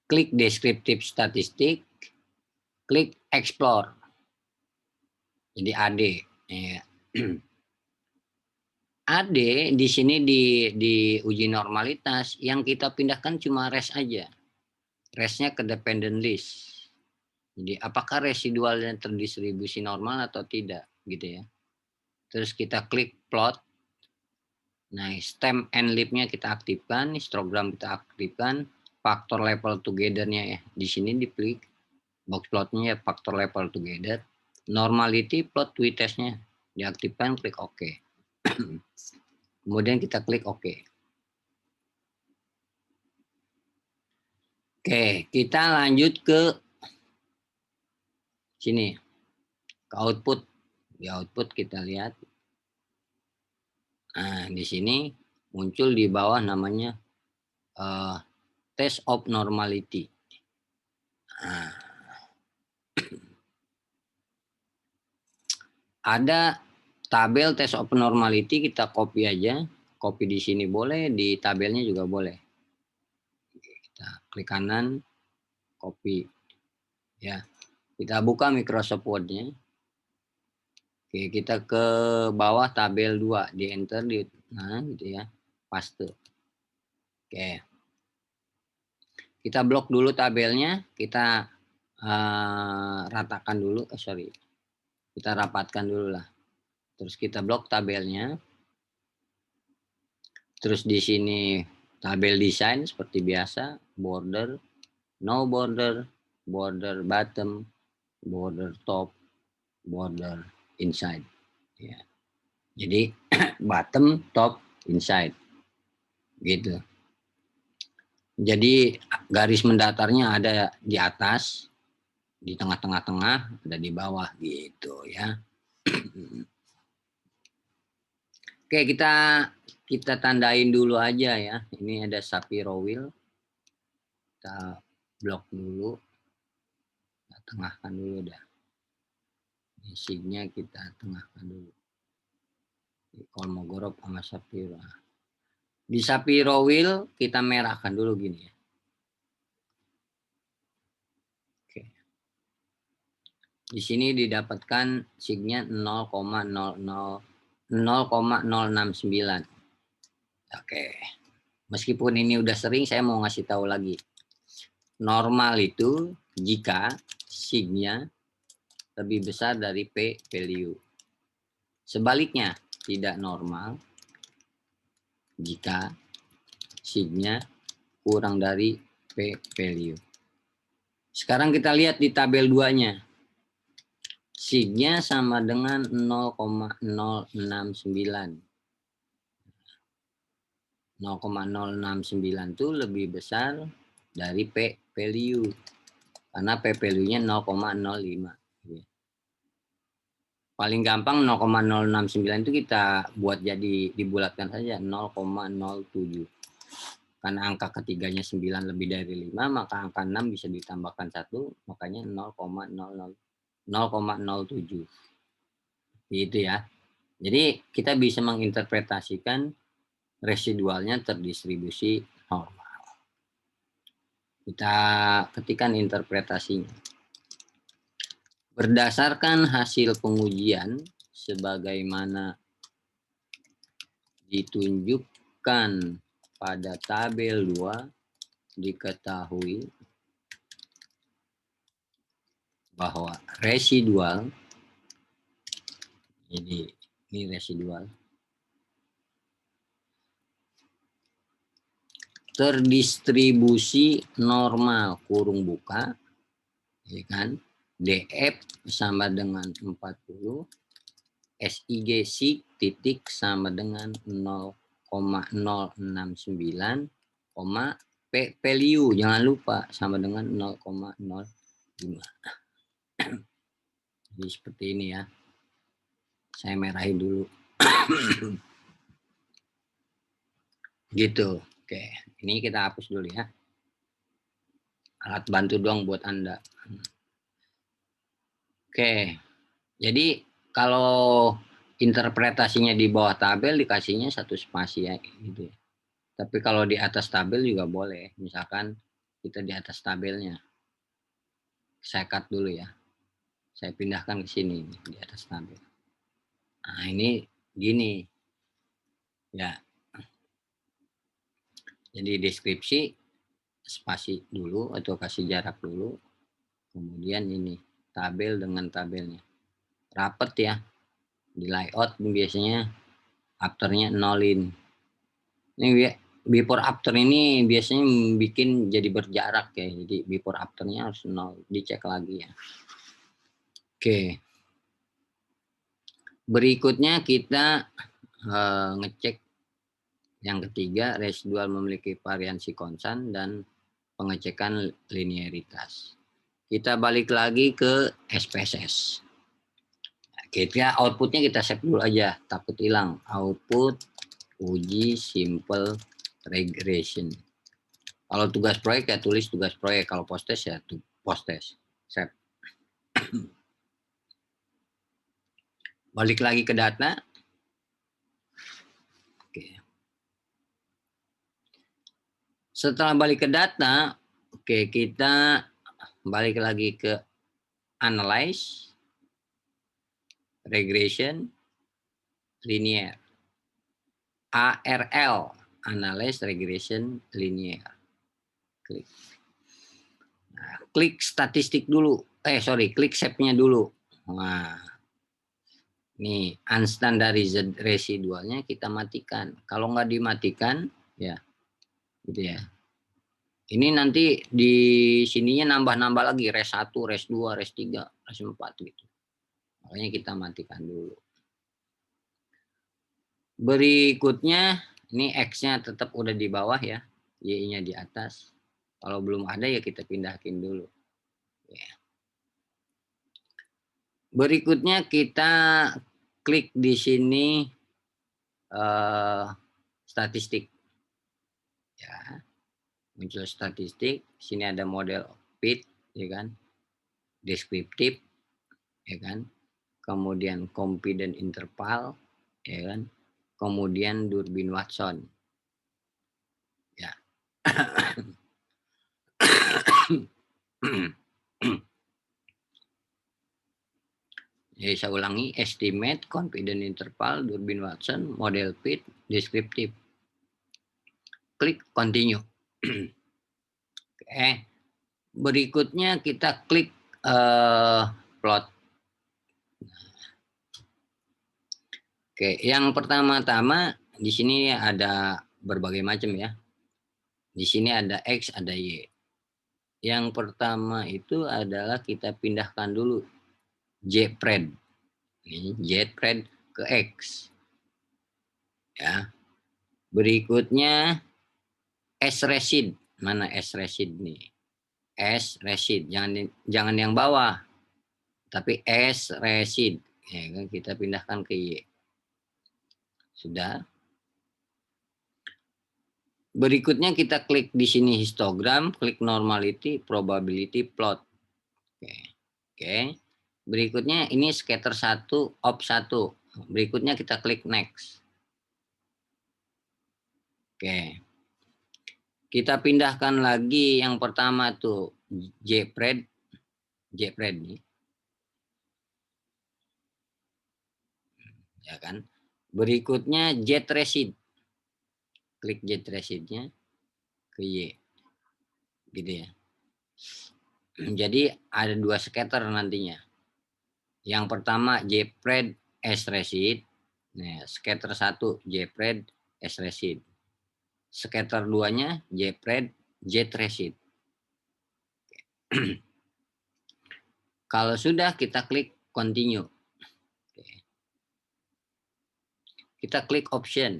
klik descriptive statistik, klik explore. Jadi AD ya. AD di sini di uji normalitas yang kita pindahkan cuma res aja. Resnya ke dependent list. Jadi apakah residualnya terdistribusi normal atau tidak gitu ya. Terus kita klik plot. Nah, stem and leaf-nya kita aktifkan, histogram kita aktifkan, faktor level together-nya ya. Di sini diklik box plotnya ya faktor level together. Normality plot test-nya diaktifkan, klik OK. Kemudian kita klik OK. Oke, kita lanjut ke sini, ke output. Di output kita lihat. Nah, di sini muncul di bawah namanya test of normality. Nah, ada tabel test of normality, kita copy aja. Copy di sini boleh, di tabelnya juga boleh. Kita klik kanan, copy. Ya, kita buka Microsoft Word-nya. Oke, kita ke bawah tabel 2, di enter di nah gitu ya. Paste. Oke. Kita blok dulu tabelnya, kita ratakan dulu, kita rapatkan dulu lah. Terus kita blok tabelnya. Terus di sini tabel desain seperti biasa, border, no border, border bottom, border top, border inside. Ya. Jadi bottom, top, inside, gitu. Jadi garis mendatarnya ada di atas, di tengah-tengah, ada di bawah gitu ya. Oke, kita tandain dulu aja ya. Ini ada Shapiro wheel. Kita blok dulu. Kita tengahkan dulu dah. Isinya kita tengahkan dulu. Kolmogorov sama Shapiro. Di Shapiro wheel kita merahkan dulu gini ya. Oke. Di sini didapatkan signya 0,069. Oke. Meskipun ini udah sering, saya mau ngasih tahu lagi. Normal itu jika signya lebih besar dari P value. Sebaliknya, tidak normal jika signya kurang dari P value. Sekarang kita lihat di tabel 2-nya. Signya sama dengan 0,069. 0,069 itu lebih besar dari P value. Karena P value-nya 0,05. Paling gampang 0,069 itu kita buat jadi dibulatkan saja 0,07. Karena angka ketiganya 9 lebih dari 5, maka angka 6 bisa ditambahkan 1, makanya 0,07. Gitu ya. Jadi kita bisa menginterpretasikan residualnya terdistribusi normal. Kita ketikkan interpretasinya. Berdasarkan hasil pengujian sebagaimana ditunjukkan pada tabel 2, diketahui bahwa residual, jadi ini residual, terdistribusi normal kurung buka, ya kan? DF sama dengan 40, SIG sig titik sama dengan 0,069, P value jangan lupa sama dengan 0,05. Jadi seperti ini ya. Saya merahin dulu. Gitu. Oke, ini kita hapus dulu ya. Alat bantu doang buat Anda. Oke, jadi kalau interpretasinya di bawah tabel dikasihnya satu spasi ya, gitu ya. Tapi kalau di atas tabel juga boleh. Misalkan kita di atas tabelnya. Saya cut dulu ya. Saya pindahkan ke sini di atas tabel. Nah, ini gini. Ya. Jadi deskripsi spasi dulu atau kasih jarak dulu. Kemudian ini tabel dengan tabelnya. Rapet ya. Di layout biasanya afternya nolin. Ini before after ini biasanya bikin jadi berjarak ya. Jadi before afternya harus nol. Dicek lagi ya. Oke. Berikutnya kita ngecek yang ketiga, residual memiliki variansi konstan dan pengecekan linearitas. Kita balik lagi ke SPSS. Kita outputnya kita save dulu aja, takut hilang. Output uji simple regression. Kalau tugas proyek ya tulis tugas proyek, kalau post test ya post test. Save. Balik lagi ke data. Oke. Setelah balik ke data, oke, kita balik lagi ke analyze, regression, linear. ARL, analyze, regression, linear. Klik. Nah, klik statistik dulu. Klik shape-nya dulu. Nah, nih unstandarized residualnya kita matikan. Kalau nggak dimatikan, ya, gitu ya. Ini nanti di sininya nambah-nambah lagi res 1, res 2, res 3, res 4 gitu. Makanya kita matikan dulu. Berikutnya ini X-nya tetap udah di bawah ya, Y-nya di atas. Kalau belum ada ya kita pindahin dulu. Ya. Berikutnya kita klik di sini statistik. Ya, muncul statistik. Sini ada model fit, ya kan, deskriptif, ya kan, kemudian confidence interval, ya kan, kemudian Durbin Watson. Ya. Jadi saya ulangi, estimate, confidence interval, Durbin Watson, model fit, deskriptif. Klik continue. Oke. Berikutnya kita klik plot. Oke, yang pertama-tama di sini ada berbagai macam ya. Di sini ada X, ada Y. Yang pertama itu adalah kita pindahkan dulu JPRED. Ini JPRED ke X. Ya. Berikutnya S-resid. Mana S-resid nih? S-resid. Jangan yang bawah. Tapi S-resid. Ya, kan kita pindahkan ke Y. Sudah. Berikutnya kita klik di sini histogram, klik normality, probability, plot. Oke. Oke. Berikutnya ini scatter 1, op 1. Berikutnya kita klik next. Oke. Kita pindahkan lagi yang pertama tuh JPRED nih. Ya kan? Berikutnya JTRESID. Klik JTRESID-nya ke Y. Gitu ya. Jadi ada 2 scatter nantinya. Yang pertama JPRED S-resid. Nah, scatter 1 JPRED S-resid. Scatter 2-nya JPRED Z-resid. Kalau sudah kita klik continue. Kita klik option.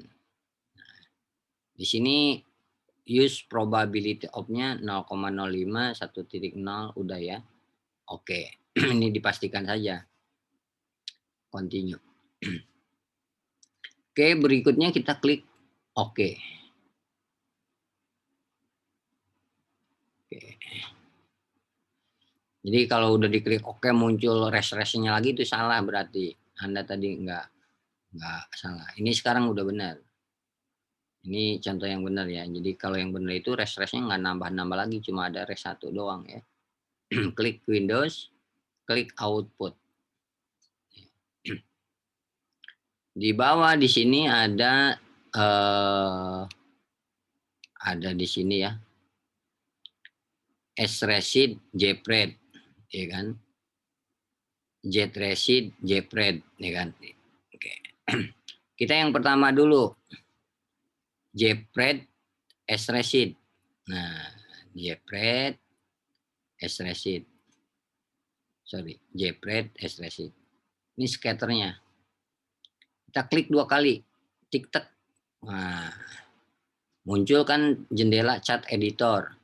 Di sini use probability of-nya 0,05, 1.0 udah ya. Oke, ini dipastikan saja. Continue. Oke, berikutnya kita klik oke. Oke. Jadi kalau udah diklik oke muncul refresh-nya lagi itu salah berarti. Anda tadi enggak salah. Ini sekarang udah benar. Ini contoh yang benar ya. Jadi kalau yang benar itu refresh-nya nggak nambah-nambah lagi, cuma ada res 1 doang ya. Klik Windows, klik output. Di bawah di sini ada di sini ya. sResid Jpred, ya kan? Jetresid Jpred, ya kan? Oke. Kita yang pertama dulu. Jpred sResid. Nah, Jpred sResid. Sorry, Jpred sResid. Ini scatternya. Kita klik 2 kali. Tik-tek. Nah, muncul kan jendela chat editor.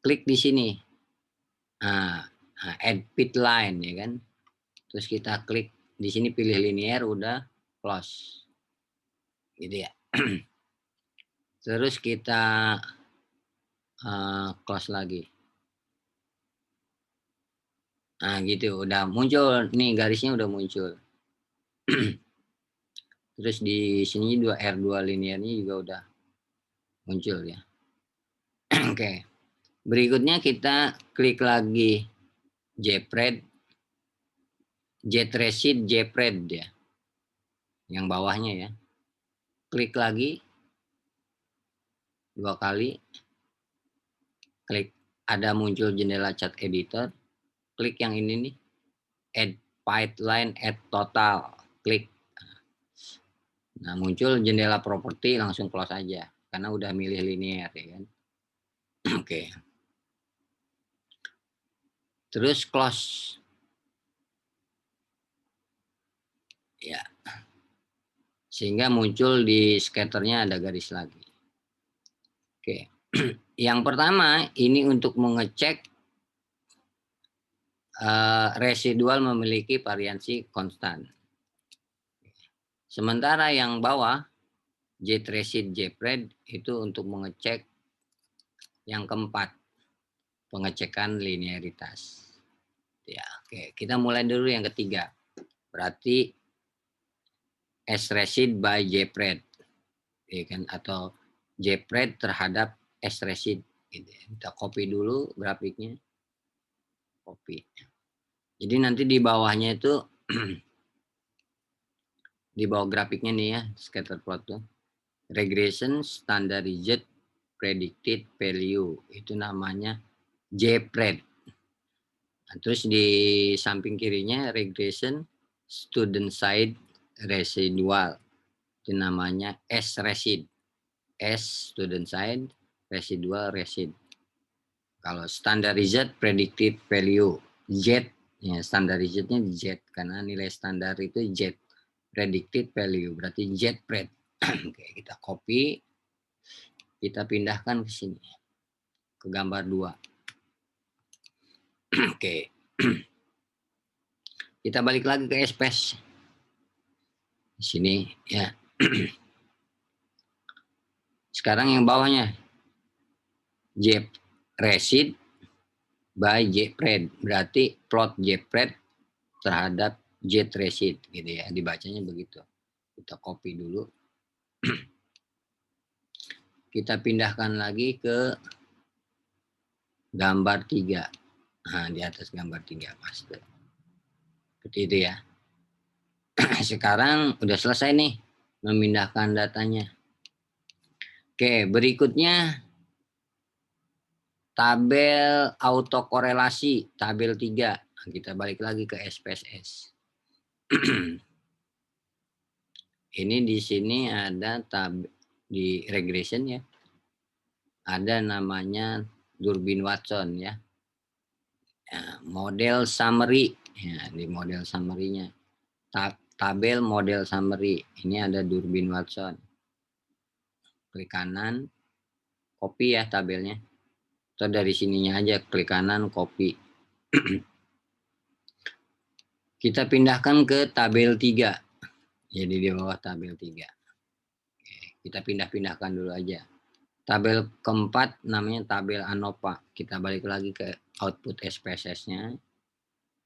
Klik di sini. Nah, add fit line ya kan. Terus kita klik di sini pilih linear udah close. Gitu ya. Terus kita close lagi. Nah, gitu udah muncul nih garisnya udah muncul. Terus di sini R2 linearnya juga udah muncul ya. Oke. Berikutnya kita klik lagi Jpred, Jetresid Jpred ya. Yang bawahnya ya. Klik lagi 2 kali. Klik ada muncul jendela chat editor. Klik yang ini nih. Add pipeline, add total. Klik. Nah, muncul jendela properti langsung close aja karena udah milih linear ya kan. Oke. Terus close. Ya. Sehingga muncul di scatternya ada garis lagi. Oke. Yang pertama ini untuk mengecek residual memiliki variansi konstan. Sementara yang bawah Jetresid Jpred itu untuk mengecek yang keempat, pengecekan linearitas. Ya, oke. Kita mulai dulu yang ketiga. Berarti sResid by Jpred, ya kan? Atau Jpred terhadap sResid. Gitu. Kita copy dulu grafiknya. Copy. Jadi nanti di bawahnya itu di bawah grafiknya nih ya, scatter plot tuh. Regression standardized predicted value itu namanya Jpred. Nah, terus di samping kirinya regression student side residual itu namanya sResid. S student side residual resid. Kalau standardized predicted value Z ya, standardizednya Z karena nilai standar itu Z. Predicted value berarti Jpred. Oke, kita copy, kita pindahkan ke sini ke gambar 2. Oke. Kita balik lagi ke SPS. Di sini ya. Sekarang yang bawahnya Jpresid by Jpred. Berarti plot Jpred terhadap Jetresid gitu ya. Dibacanya begitu. Kita copy dulu. Kita pindahkan lagi ke gambar 3. Nah, di atas gambar 3 pasti. Seperti itu ya. Sekarang udah selesai nih memindahkan datanya. Oke, berikutnya tabel autokorelasi, tabel 3. Nah, kita balik lagi ke SPSS. Ini di sini ada di regression ya. Ada namanya Durbin Watson ya. Model summary ya, di model summary-nya. Tabel model summary. Ini ada Durbin Watson. Klik kanan, copy ya tabelnya. Atau dari sininya aja, klik kanan, copy. Kita pindahkan ke tabel 3. Jadi di bawah tabel 3. Oke, kita pindah-pindahkan dulu aja. Tabel keempat namanya tabel ANOVA. Kita balik lagi ke output SPSS-nya.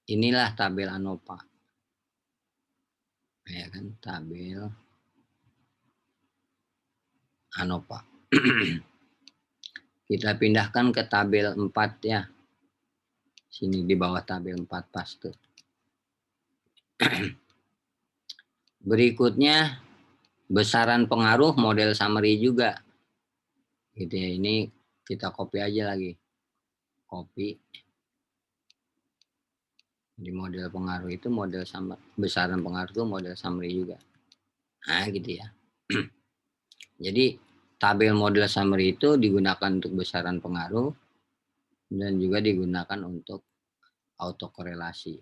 Inilah tabel ANOVA. Ya kan, tabel ANOVA. Kita pindahkan ke tabel 4 ya. Sini di bawah tabel 4 paste. Berikutnya besaran pengaruh model summary juga. Gitu ya, ini kita copy aja lagi. Copy. Di model pengaruh itu model sama, besaran pengaruh itu model summary juga. Nah, gitu ya. Jadi tabel model summary itu digunakan untuk besaran pengaruh dan juga digunakan untuk autokorelasi.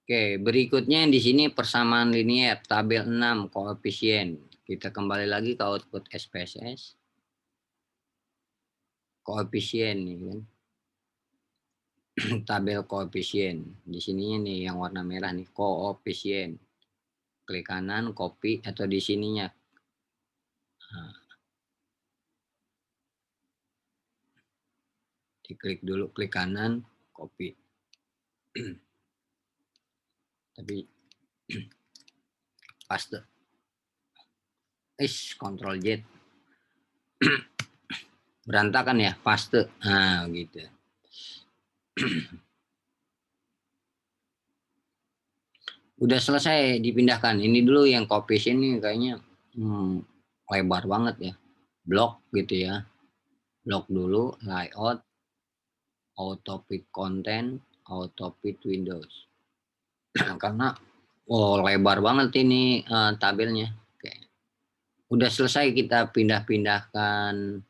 Oke, berikutnya di sini persamaan linier, tabel 6 koefisien. Kita kembali lagi ke output SPSS. Koefisien nih kan. Tabel koefisien. Di sininya nih yang warna merah nih, koefisien. Klik kanan, copy atau di sininya. Nah, diklik dulu, klik kanan, copy. Tapi paste. Ctrl Z. Berantakan ya, paste. Nah, gitu. Udah selesai dipindahkan. Ini dulu yang koefisien ini kayaknya lebar banget ya. Blok gitu ya. Blok dulu, layout, auto fit content, auto fit windows. Karena lebar banget ini tabelnya. Oke. Udah selesai kita pindah-pindahkan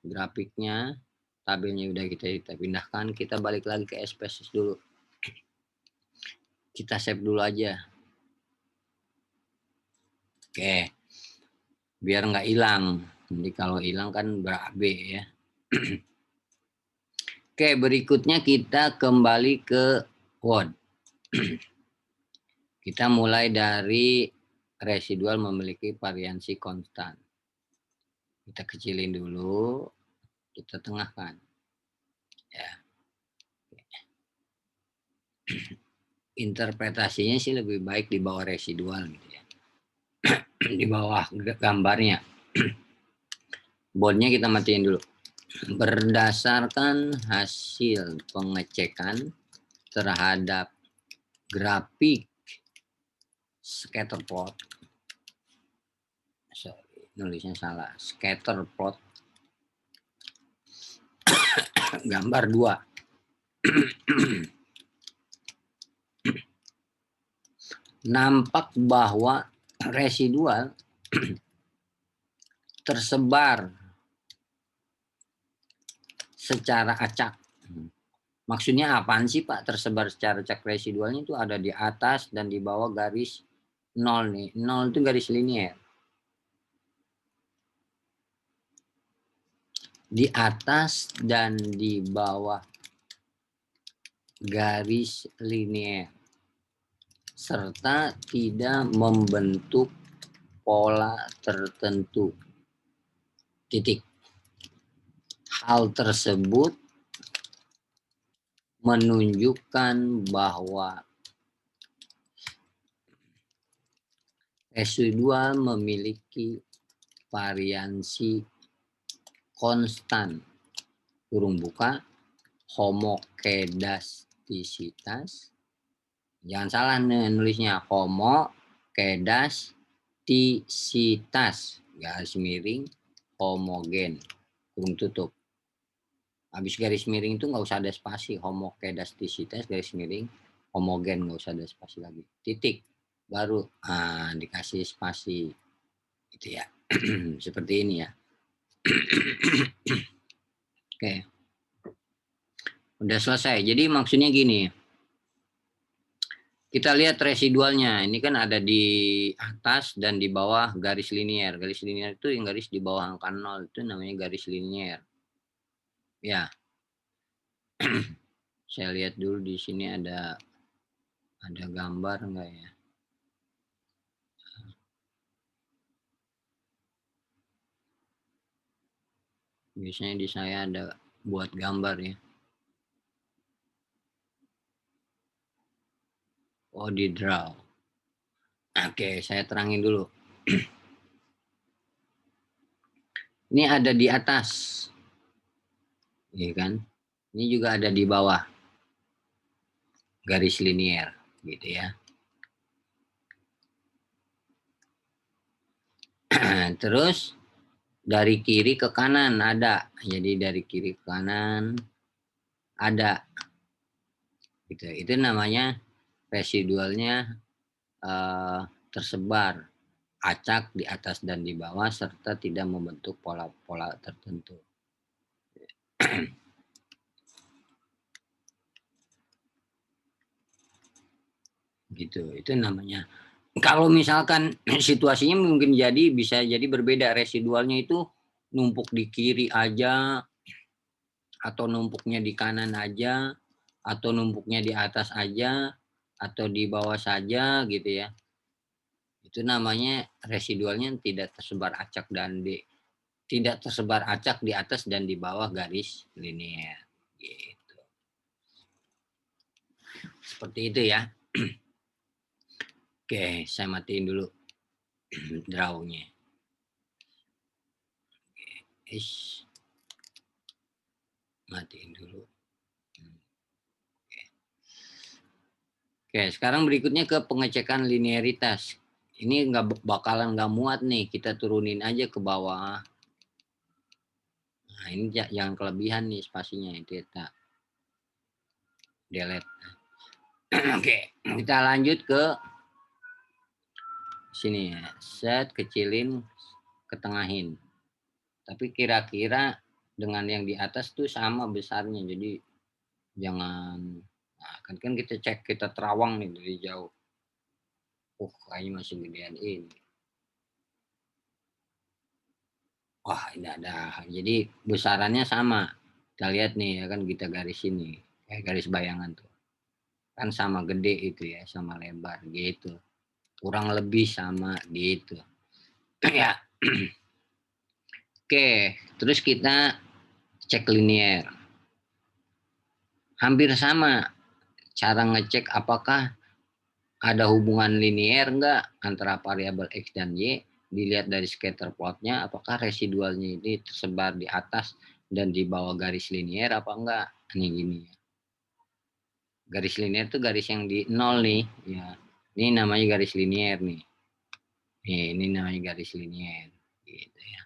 grafiknya, tabelnya udah kita pindahkan. Kita balik lagi ke SPSS dulu. Kita save dulu aja. Oke. Biar nggak hilang. Jadi kalau hilang kan berabe ya. Oke, berikutnya kita kembali ke Word. Kita mulai dari residual memiliki variansi konstan. Kita kecilin dulu, kita tengahkan. Ya. Interpretasinya sih lebih baik di bawah residual gitu ya. Di bawah gambarnya. Boldnya kita matiin dulu. Berdasarkan hasil pengecekan terhadap grafik scatter plot, sorry nulisnya salah, scatter plot gambar 2 nampak bahwa residual tersebar secara acak. Maksudnya apaan sih Pak tersebar secara acak? Residualnya itu ada di atas dan di bawah garis 0 nih. 0 itu garis linier. Di atas dan di bawah garis linier. Serta tidak membentuk pola tertentu. Titik. Hal tersebut menunjukkan bahwa residual memiliki variansi konstan, kurung buka, homokedastisitas. Jangan salah nih nulisnya, homokedastisitas, garis miring, homogen, kurung tutup. Habis garis miring itu nggak usah ada spasi, homokedastisitas, garis miring, homogen, nggak usah ada spasi lagi. Titik, baru dikasih spasi, gitu ya. Seperti ini ya. Oke. Udah selesai. Jadi maksudnya gini. Kita lihat residualnya. Ini kan ada di atas dan di bawah garis linier. Garis linier itu yang garis di bawah angka 0 itu namanya garis linier. Ya. Saya lihat dulu di sini ada Ada gambar enggak ya? Biasanya di saya ada buat gambar ya. Oh, di draw. Oke, saya terangin dulu. Ini ada di atas, ya kan? Ini juga ada di bawah, garis linier, gitu ya. Terus dari kiri ke kanan ada, jadi dari kiri ke kanan ada, gitu. Itu namanya residualnya eh, tersebar acak di atas dan di bawah serta tidak membentuk pola-pola tertentu. Gitu, itu namanya. Kalau misalkan situasinya mungkin bisa jadi berbeda, residualnya itu numpuk di kiri aja atau numpuknya di kanan aja atau numpuknya di atas aja atau di bawah saja gitu ya. Itu namanya residualnya tidak tersebar acak di atas dan di bawah garis linier gitu. Seperti itu ya. Oke, saya matiin dulu drawnya. Ish, matiin dulu. Oke, sekarang berikutnya ke pengecekan linearitas. Ini nggak muat nih, kita turunin aja ke bawah. Nah, ini jangan kelebihan nih spasinya, itu kita delete. Oke, kita lanjut ke sini ya. Set, kecilin, ketengahin. Tapi kira-kira dengan yang di atas tuh sama besarnya, jadi jangan, nah, kan kita cek, kita terawang nih dari jauh. Kayaknya masih gedean ini. Wah, ini ada. Jadi besarannya sama. Kita lihat nih ya kan, kita garis ini. Kayak garis bayangan tuh. Kan sama gede itu ya, sama lebar gitu. Kurang lebih sama gitu. Ya. Oke, terus kita cek linier. Hampir sama cara ngecek apakah ada hubungan linier enggak antara variabel X dan Y. Dilihat dari scatter plotnya, apakah residualnya ini tersebar di atas dan di bawah garis linier apa enggak. Ini gini. Garis linier itu garis yang di nol nih. Ya, ini namanya garis linier nih. Ini namanya garis linier. Gitu ya.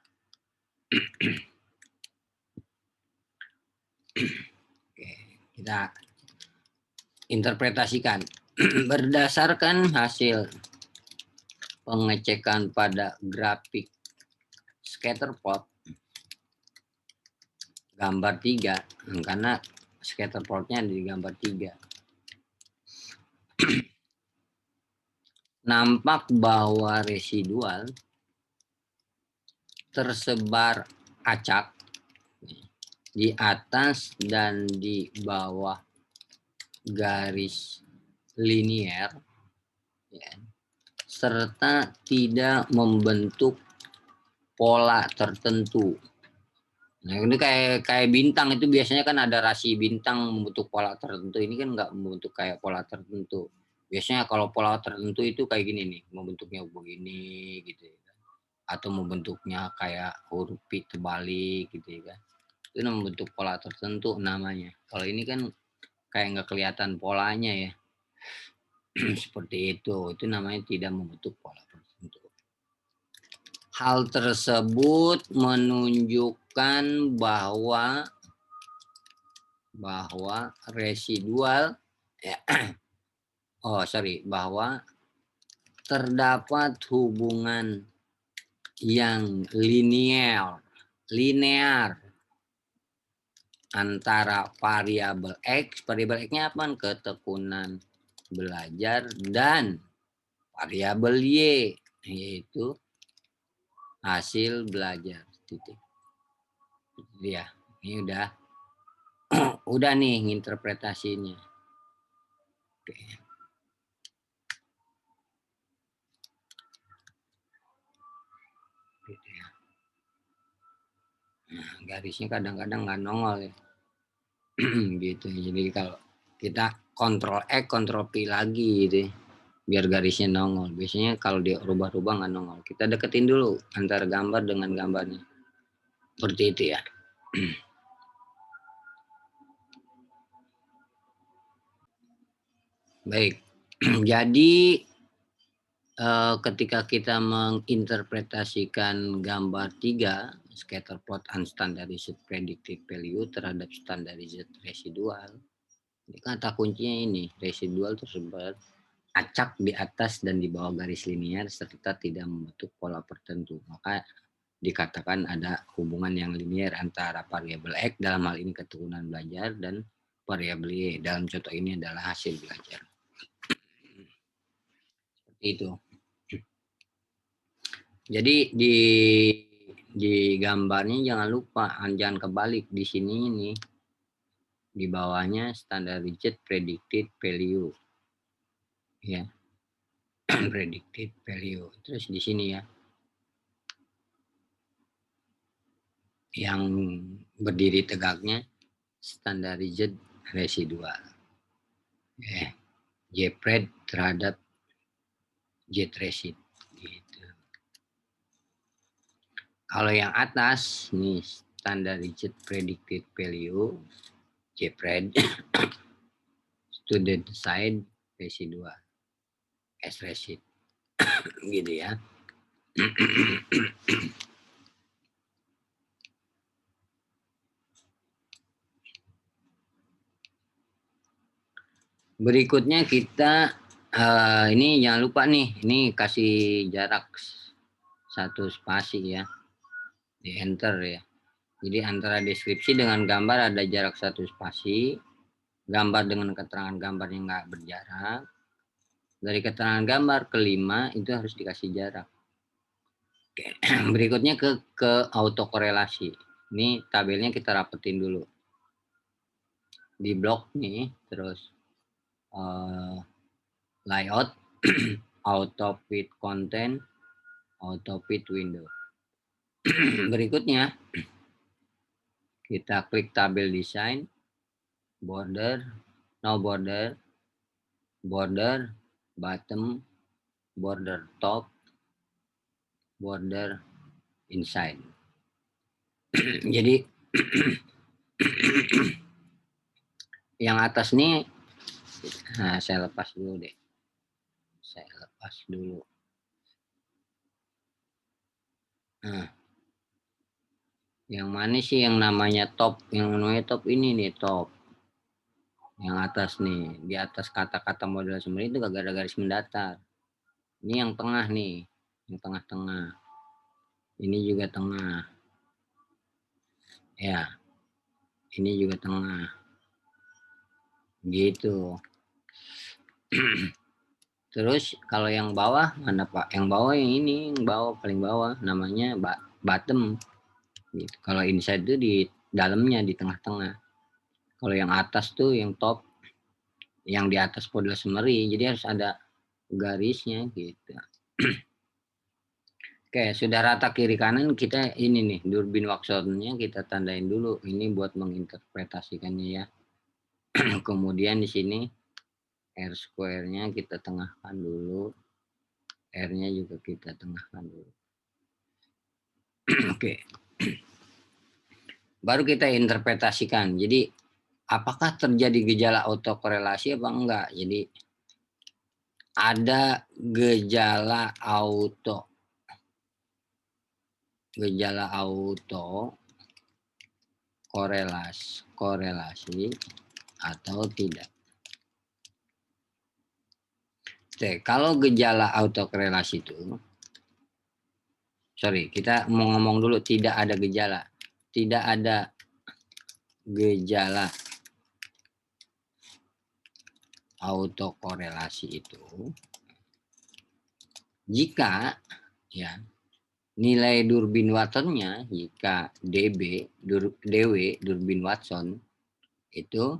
Oke, kita interpretasikan. Berdasarkan hasil pengecekan pada grafik scatter plot gambar 3, karena scatter plotnya di gambar 3. Nampak bahwa residual tersebar acak di atas dan di bawah garis linier, ya, serta tidak membentuk pola tertentu. Nah, ini kayak bintang itu biasanya kan ada rasi bintang membentuk pola tertentu. Ini kan nggak membentuk kayak pola tertentu. Biasanya kalau pola tertentu itu kayak gini nih, membentuknya begini gitu ya. Atau membentuknya kayak huruf P terbalik gitu ya kan. Itu membentuk pola tertentu namanya. Kalau ini kan kayak nggak kelihatan polanya ya. Seperti itu namanya tidak membentuk pola tertentu. Hal tersebut menunjukkan bahwa residual bahwa terdapat hubungan yang linear antara variabel X nya apa? Ketekunan belajar, dan variabel Y, yaitu hasil belajar. Titik. Ya, ini udah nih interpretasinya. Oke. gitu ya. Nah, garisnya kadang-kadang nggak nongol ya. Gitu. Jadi kalau kita kontrol X, kontrol P lagi gitu ya, biar garisnya nongol. Biasanya kalau dia rubah-rubah nggak nongol. Kita deketin dulu antara gambar dengan gambarnya. Seperti itu ya. Baik. Jadi ketika kita menginterpretasikan gambar 3 scatter plot unstandardized predicted value terhadap standardized residual, kata kuncinya ini, residual tersebut acak di atas dan di bawah garis linear serta tidak membentuk pola tertentu. Maka dikatakan ada hubungan yang linear antara variabel X dalam hal ini keturunan belajar dan variabel Y dalam contoh ini adalah hasil belajar. Seperti itu. Jadi di gambarnya jangan lupa, jangan kebalik di sini ini. Di bawahnya standardized predicted value. Ya. Predicted value. Terus di sini ya. Yang berdiri tegaknya standardized residual. Jpred terhadap Jtraced gitu. Kalau yang atas nih standardized predicted value Jpred student side residual S-Raced gitu ya. Berikutnya kita ini jangan lupa nih, ini kasih jarak 1 spasi ya, di enter ya. Jadi antara deskripsi dengan gambar ada jarak 1 spasi, gambar dengan keterangan gambar yang nggak berjarak. Dari keterangan gambar ke 5 itu harus dikasih jarak. Oke. Berikutnya ke autokorelasi. Ini tabelnya kita rapetin dulu. Di blok nih, terus layout, auto fit content, auto fit window. Berikutnya kita klik tabel design, border, no border, border, bottom, border top, border inside. Jadi yang atas nih, nah saya lepas dulu deh. Saya lepas dulu. Nah, yang mana sih yang namanya top? Yang namanya top ini nih top. Yang atas nih, di atas kata-kata model summary itu gak ada garis mendatar. Ini yang tengah nih, yang tengah-tengah. Ini juga tengah. Ya, ini juga tengah. Gitu. Terus kalau yang bawah mana Pak? Yang bawah yang ini, yang bawah paling bawah namanya bottom. Gitu. Kalau inside itu di dalamnya di tengah-tengah. Kalau yang atas tuh yang top, yang di atas model summary. Jadi harus ada garisnya gitu. Oke, sudah rata kiri kanan kita ini nih Durbin Waxon-nya kita tandain dulu. Ini buat menginterpretasikannya ya. Kemudian di sini R square-nya kita tengahkan dulu. R-nya juga kita tengahkan dulu. Oke. Baru kita interpretasikan. Jadi apakah terjadi gejala autokorelasi apa enggak? Jadi ada gejala auto korelasi atau tidak. Oke, kalau gejala autokorelasi itu, kita mau ngomong dulu tidak ada gejala. Tidak ada gejala autokorelasi itu jika ya nilai Durbin Watson-nya jika DW Durbin Watson itu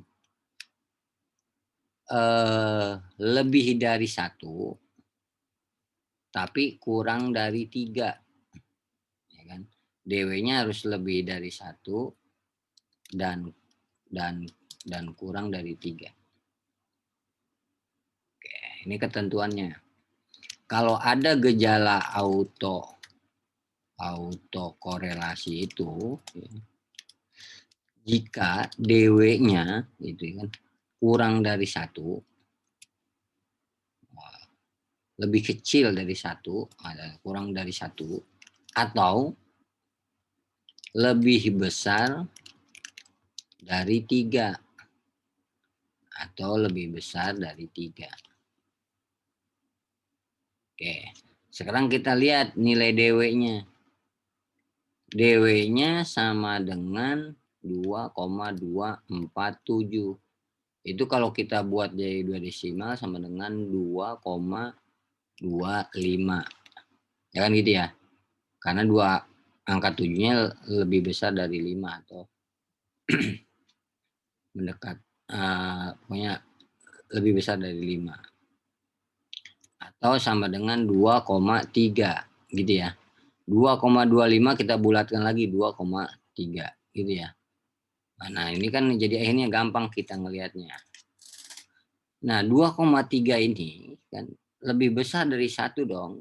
lebih dari 1 tapi kurang dari 3. DW-nya harus lebih dari 1 dan kurang dari 3. Oke, ini ketentuannya. Kalau ada gejala autokorelasi itu, jika DW-nya itu kan kurang dari 1, lebih kecil dari 1, kurang dari 1, atau lebih besar dari 3, atau lebih besar dari 3. Oke, sekarang kita lihat nilai DW-nya. DW-nya sama dengan 2,247. Itu kalau kita buat jadi 2 desimal sama dengan 2,25. Ya kan gitu ya. Karena angka 7-nya lebih besar dari 5 atau mendekat, pokoknya lebih besar dari 5. Atau sama dengan 2,3 gitu ya. 2,25 kita bulatkan lagi 2,3 gitu ya. Nah, ini kan jadi akhirnya gampang kita ngelihatnya. Nah, 2,3 ini kan lebih besar dari 1 dong,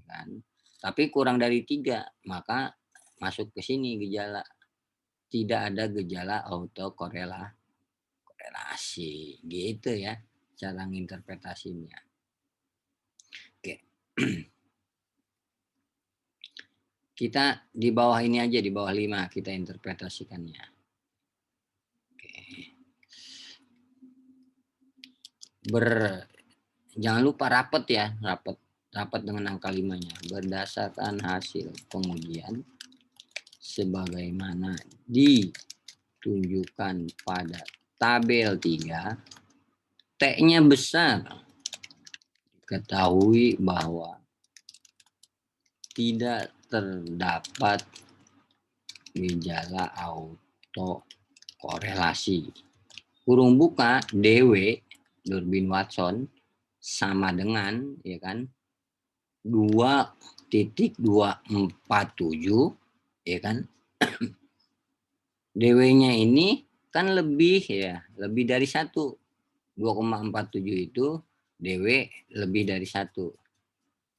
kan. Tapi kurang dari 3, maka masuk ke sini gejala. Tidak ada gejala autokorelasi. Gitu ya cara nginterpretasinya. Oke. Kita di bawah ini aja, di bawah 5 kita interpretasikannya. Jangan lupa rapet ya, rapat dengan angka 5-nya. Berdasarkan hasil pengujian sebagaimana ditunjukkan pada tabel 3, T-nya besar. Ketahui bahwa tidak terdapat gejala autokorelasi. Kurung buka DW Durbin Watson sama dengan ya kan 2,247 ya kan. DW-nya ini kan lebih dari 1. 2,47 itu DW lebih dari 1.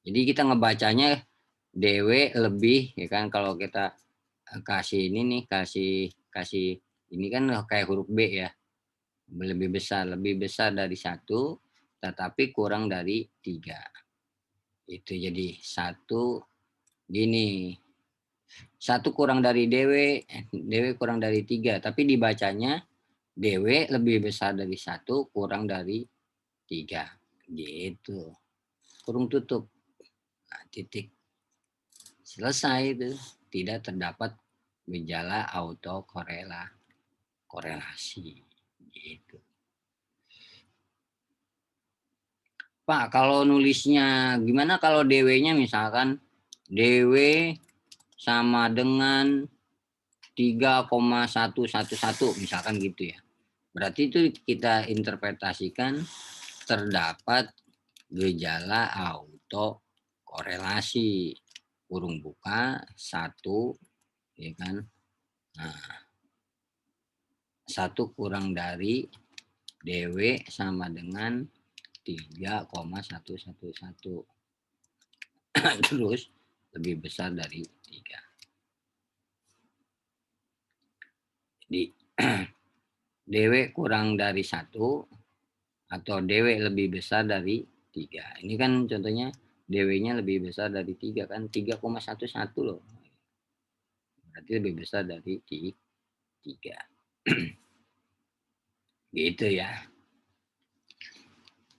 Jadi kita ngebacanya DW lebih ya kan, kalau kita kasih ini nih, kasih ini kan kayak huruf B ya. Lebih besar dari 1 tetapi kurang dari 3. Itu jadi 1 gini. 1 kurang dari DW kurang dari 3, tapi dibacanya DW lebih besar dari 1 kurang dari 3. Gitu. Kurung tutup. Nah, titik. Selesai itu. Tidak terdapat gejala autokorelasi. Gitu. Pak, kalau nulisnya gimana kalau DW-nya misalkan DW sama dengan 3,111 misalkan gitu ya. Berarti itu kita interpretasikan terdapat gejala autokorelasi. Kurung buka 1 ya kan. Nah, 1 kurang dari DW sama dengan 3,111. Terus lebih besar dari 3. Jadi DW kurang dari 1 atau DW lebih besar dari 3. Ini kan contohnya DW-nya lebih besar dari 3 kan, 3,11 loh. Berarti lebih besar dari 3. Gitu ya.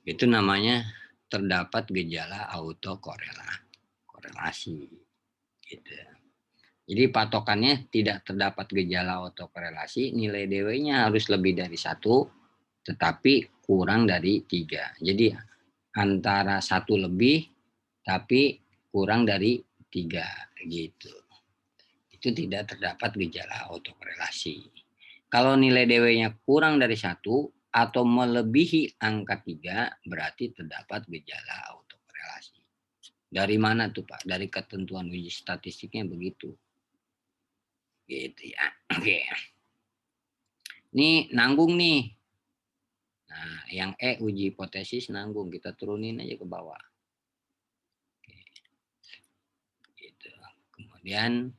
Itu namanya terdapat gejala autokorelasi. Gitu. Jadi patokannya tidak terdapat gejala autokorelasi, nilai DW-nya harus lebih dari 1, tetapi kurang dari 3. Jadi antara 1 lebih, tapi kurang dari 3 gitu. Itu tidak terdapat gejala autokorelasi. Kalau nilai DW-nya kurang dari 1 atau melebihi angka 3, berarti terdapat gejala autokorelasi. Dari mana tuh Pak? Dari ketentuan uji statistiknya begitu. Gitu ya. Oke. Ini nanggung nih. Nah, yang uji hipotesis nanggung, kita turunin aja ke bawah. Gitu. Kemudian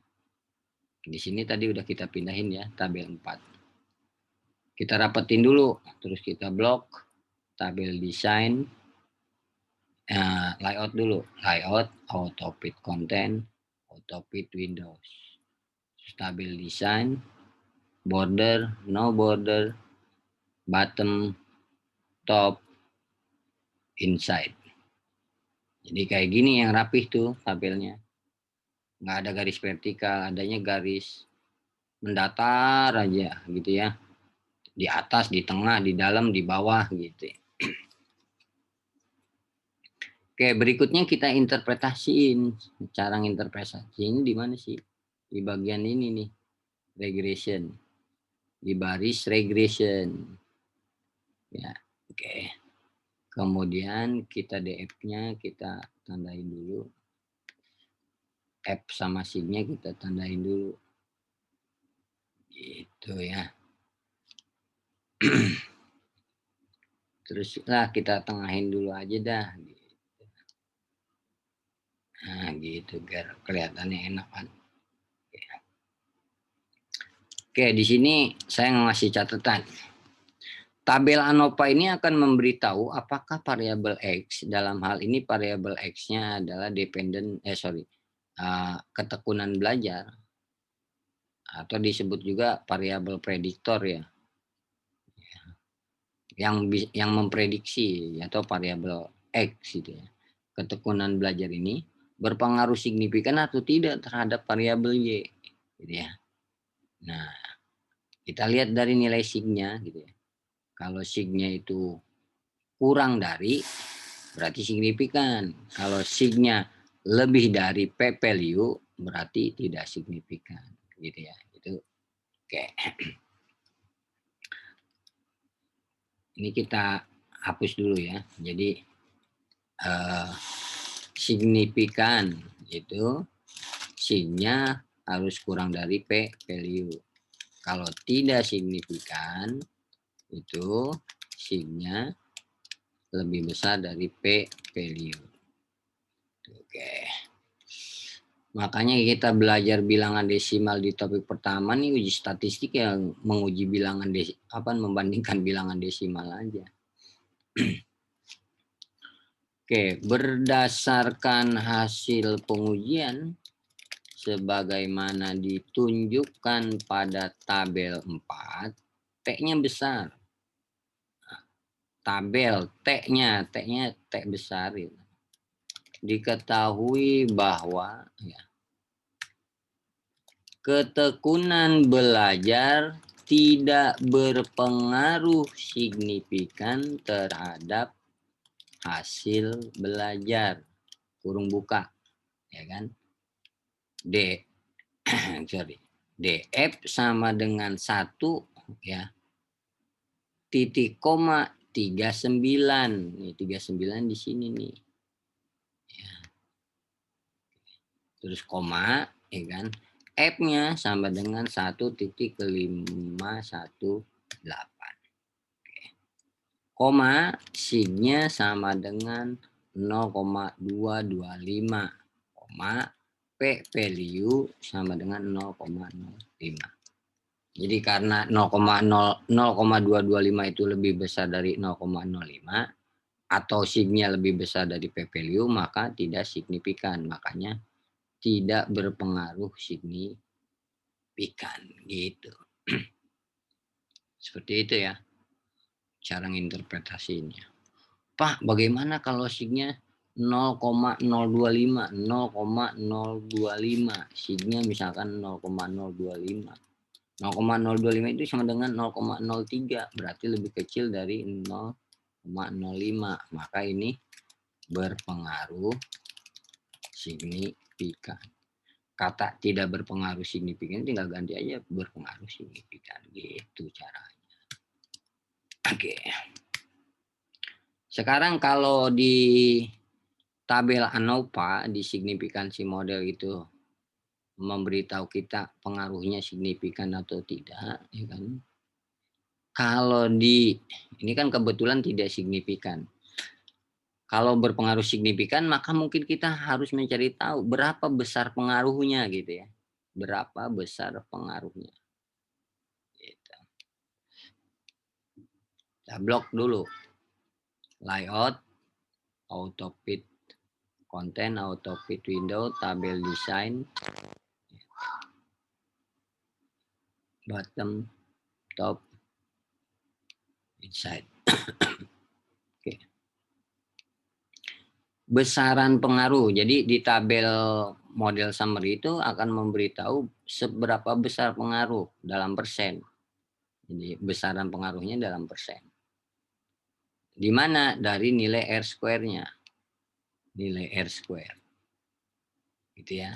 di sini tadi udah kita pindahin ya tabel 4. Kita rapetin dulu, terus kita blok tabel desain, layout dulu, layout, auto fit content, auto fit windows, tabel desain, border, no border, bottom, top, inside. Jadi kayak gini yang rapih tuh tabelnya. Nggak ada garis vertikal, adanya garis mendatar aja gitu ya. Di atas, di tengah, di dalam, di bawah gitu. Oke, berikutnya kita interpretasiin. Cara interpretasiin di mana sih? Di bagian ini nih, regression. Di baris regression. Ya, oke. Kemudian kita DF-nya kita tandain dulu. F sama sig-nya kita tandain dulu. Gitu ya. Terus lah kita tengahin dulu aja dah. Nah gitu biar kelihatannya enak kan. Oke, di sini saya ngasih catatan. Tabel ANOVA ini akan memberitahu apakah variabel X, dalam hal ini variabel X-nya adalah ketekunan belajar, atau disebut juga variabel prediktor ya, yang memprediksi atau variabel X gitu ya. Ketekunan belajar ini berpengaruh signifikan atau tidak terhadap variabel Y gitu ya. Nah, kita lihat dari nilai sig-nya gitu ya. Kalau sig-nya itu kurang dari, berarti signifikan. Kalau sig-nya lebih dari P value, berarti tidak signifikan. Gitu ya. Itu oke. Ini kita hapus dulu ya. Jadi signifikan itu sig-nya harus kurang dari P value. Kalau tidak signifikan, itu sig-nya lebih besar dari P value. Oke. Makanya kita belajar bilangan desimal di topik pertama nih, uji statistik yang menguji bilangan membandingkan bilangan desimal aja. Oke, berdasarkan hasil pengujian sebagaimana ditunjukkan pada tabel 4, T-nya besar. Tabel T-nya T besar itu. Diketahui bahwa ya, ketekunan belajar tidak berpengaruh signifikan terhadap hasil belajar. Kurung buka, ya kan? DF sama dengan 1 ya. Titik koma 39. Nih 39 di sini nih. Ya. Terus koma, ya kan? F-nya sama dengan 1.518. Koma, sig-nya sama dengan 0,225. Koma, P value sama dengan 0,05. Jadi karena 0,225 itu lebih besar dari 0,05 atau sig-nya lebih besar dari P value, maka tidak signifikan. Makanya tidak berpengaruh signifikan gitu. Seperti itu ya cara nginterpretasinya. Pak, bagaimana kalau sig-nya 0,025, 0,025, sig-nya misalkan 0,025. 0,025 itu sama dengan 0,03, berarti lebih kecil dari 0,05. Maka ini berpengaruh signifikan. Kata tidak berpengaruh signifikan tinggal ganti aja berpengaruh signifikan, gitu caranya. Oke. Sekarang kalau di tabel ANOVA di signifikansi model itu memberitahu kita pengaruhnya signifikan atau tidak, ya kan? Kalau ini kan kebetulan tidak signifikan. Kalau berpengaruh signifikan, maka mungkin kita harus mencari tahu berapa besar pengaruhnya gitu ya. Berapa besar pengaruhnya. Gitu. Kita blok dulu. Layout, auto fit content, auto fit window, tabel design, bottom, top, inside. Oke. Besaran pengaruh. Jadi di tabel model summary itu akan memberitahu seberapa besar pengaruh dalam persen. Jadi besaran pengaruhnya dalam persen. Di mana? Dari nilai R square-nya. Nilai R square. Gitu ya.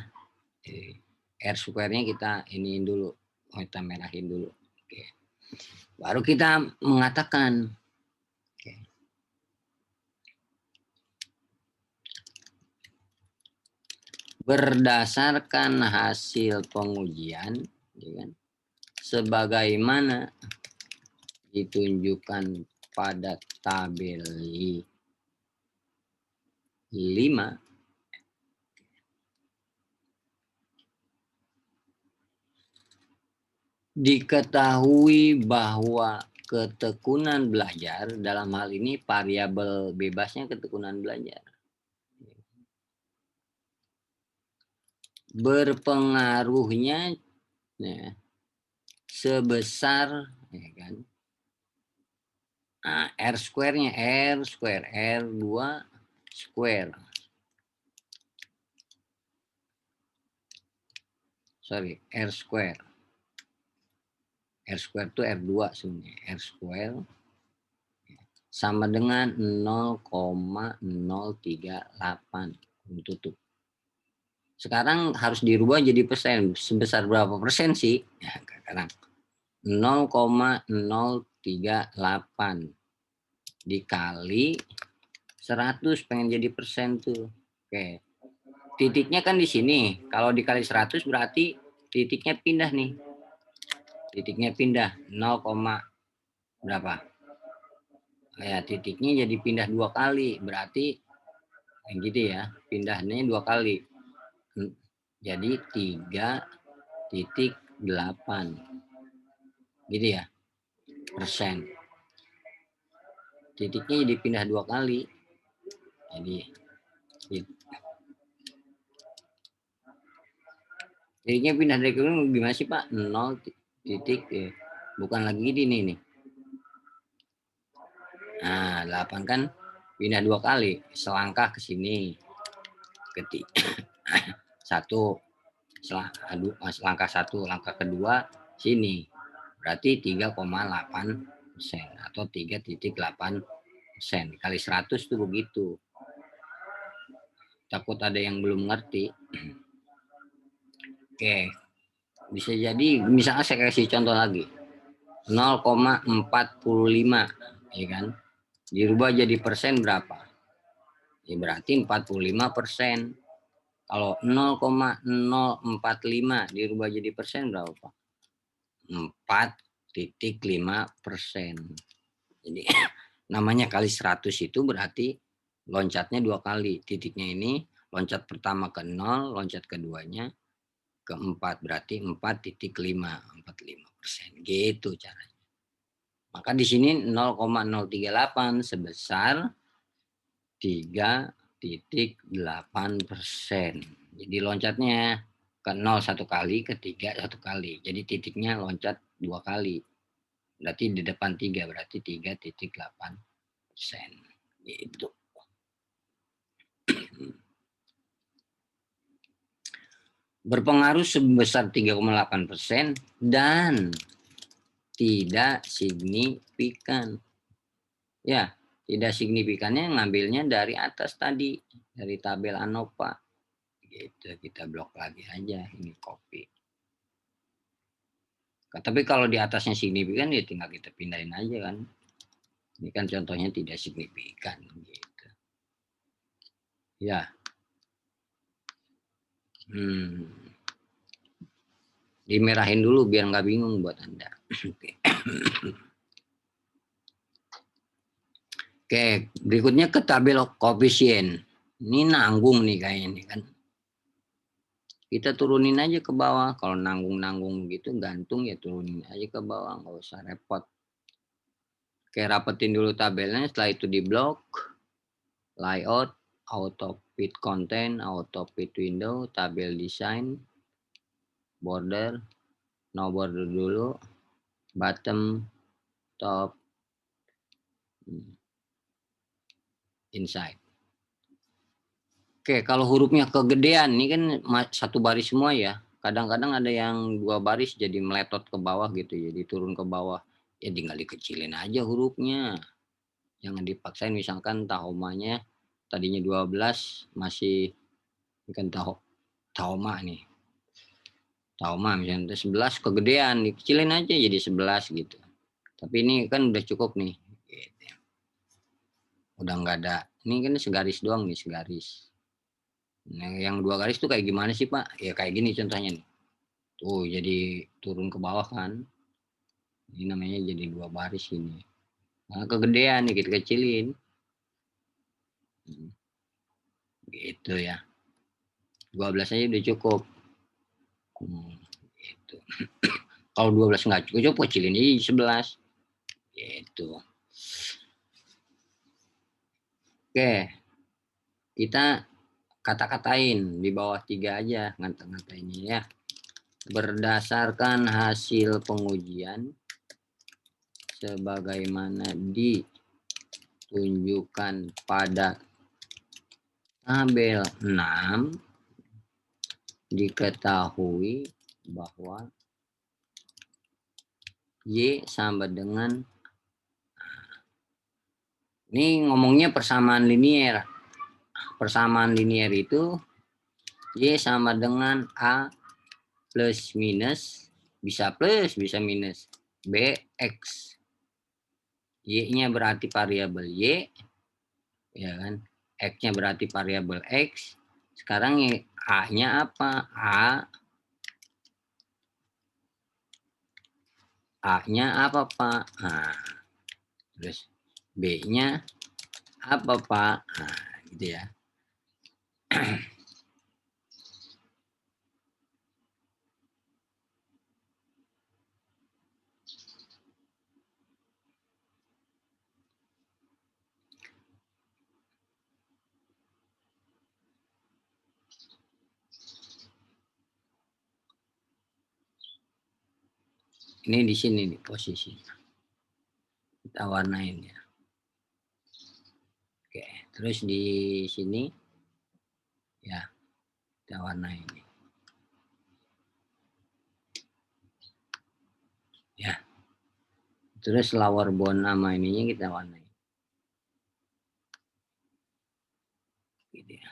Jadi R square-nya kita iniin dulu. Kita merahin dulu. Oke. Baru kita mengatakan. Oke. Berdasarkan hasil pengujian, ya kan, sebagaimana ditunjukkan pada tabel 5, diketahui bahwa ketekunan belajar, dalam hal ini variabel bebasnya ketekunan belajar, berpengaruhnya ya, sebesar ya kan, R square-nya R2 square. Sorry, R square. R square itu R2 sebenarnya. R square sama dengan 0,038 tutup. Sekarang harus dirubah jadi persen. Sebesar berapa persen sih? Ya, sekarang 0,038 dikali 100, pengen jadi persen tuh. Oke. Titiknya kan di sini. Kalau dikali 100 berarti titiknya pindah nih. Titiknya pindah 0, berapa? Ya, titiknya jadi pindah 2 kali. Berarti gitu ya. Pindahnya 2 kali. Jadi 3,8. Gitu ya. Persen. Titiknya jadi pindah 2 kali. Jadi titiknya pindah dari kiri gimana sih Pak? 0 titik ya. Bukan lagi ini nih. Nah, 8 kan pindah 2 kali. Selangkah ke sini. Satu. Selangkah 1, langkah kedua sini. Berarti 3,8% atau 3,8%. Kali 100 tuh begitu. Takut ada yang belum ngerti. Oke. Bisa jadi, misalnya saya kasih contoh lagi. 0,45, ya kan? Dirubah jadi persen berapa? Ya berarti 45%. Kalau 0,045 dirubah jadi persen berapa? 4,5%. Jadi namanya kali 100 itu berarti loncatnya 2 kali. Titiknya ini loncat pertama ke 0, loncat keduanya ke 4, berarti 4,5%. Gitu caranya. Maka di sini 0,038 sebesar 3,8%. Jadi loncatnya ke 0 1 kali, ke 3 1 kali. Jadi titiknya loncat 2 kali. Berarti di depan 3, berarti 3,8%. Gitu. Berpengaruh sebesar 3,8% dan tidak signifikan. Ya, tidak signifikannya ngambilnya dari atas tadi, dari tabel ANOVA. Gitu, kita blok lagi aja, ini copy. Tapi kalau di atasnya signifikan ya tinggal kita pindahin aja kan. Ini kan contohnya tidak signifikan gitu. Ya. Dimerahin dulu biar nggak bingung buat Anda. Oke, berikutnya ke tabel koefisien. Ini nanggung nih kayaknya nih kan. Kita turunin aja ke bawah. Kalau nanggung-nanggung gitu gantung ya turunin aja ke bawah, nggak usah repot. Oke, rapetin dulu tabelnya. Setelah itu di blok, layout, auto fit content, auto fit window, tabel design, border, no border dulu, bottom, top, inside. Oke, kalau hurufnya kegedean, ini kan satu baris semua ya. Kadang-kadang ada yang 2 baris jadi meletot ke bawah gitu, jadi turun ke bawah. Ya tinggal dikecilin aja hurufnya. Jangan dipaksain, misalkan tahomanya tadinya 12 masih kan tahoma nih. Tahoma misalnya 11 kegedean, dikecilin aja jadi 11 gitu. Tapi ini kan udah cukup nih. Gitu. Udah nggak ada. Ini kan segaris doang nih, segaris. Nah, yang 2 garis tuh kayak gimana sih Pak? Ya kayak gini contohnya nih. Tuh jadi turun ke bawah kan. Ini namanya jadi 2 baris ini. Nah, kegedean nih kita kecilin. Gitu ya. 12 aja udah cukup. Gitu. Kalau 12 nggak cukup, kecilin aja 11. Gitu. Oke. Kita kata-katain di bawah 3 aja ngata-ngatainnya ya. Berdasarkan hasil pengujian sebagaimana ditunjukkan pada tabel 6, diketahui bahwa Y sama dengan, ini ngomongnya persamaan linier. Persamaan linier itu Y sama dengan A plus minus, bisa plus, bisa minus, BX. Y-nya berarti variabel Y, ya kan? X-nya berarti variabel X. Sekarang A-nya apa? A-nya apa, Pak? Nah, terus B-nya apa, Pak? Nah, gitu ya. Ini di sini nih posisinya. Kita warnain ya. Oke, terus di sini ya kita warnain. Ya. Terus lower bound sama ininya kita warnain. Gitu ya.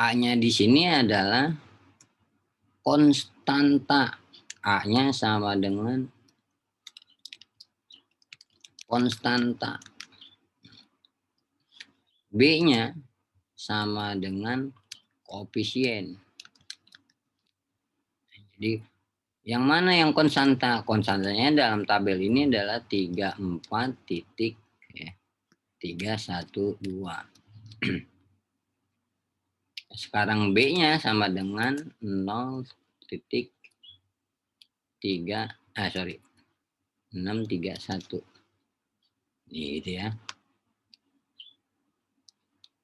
A-nya di sini adalah konstanta. A-nya sama dengan konstanta. B-nya sama dengan koefisien. Jadi yang mana yang konstanta? Konstantanya dalam tabel ini adalah 34 titik ya. 312. Sekarang B-nya sama dengan 631. Gitu ya.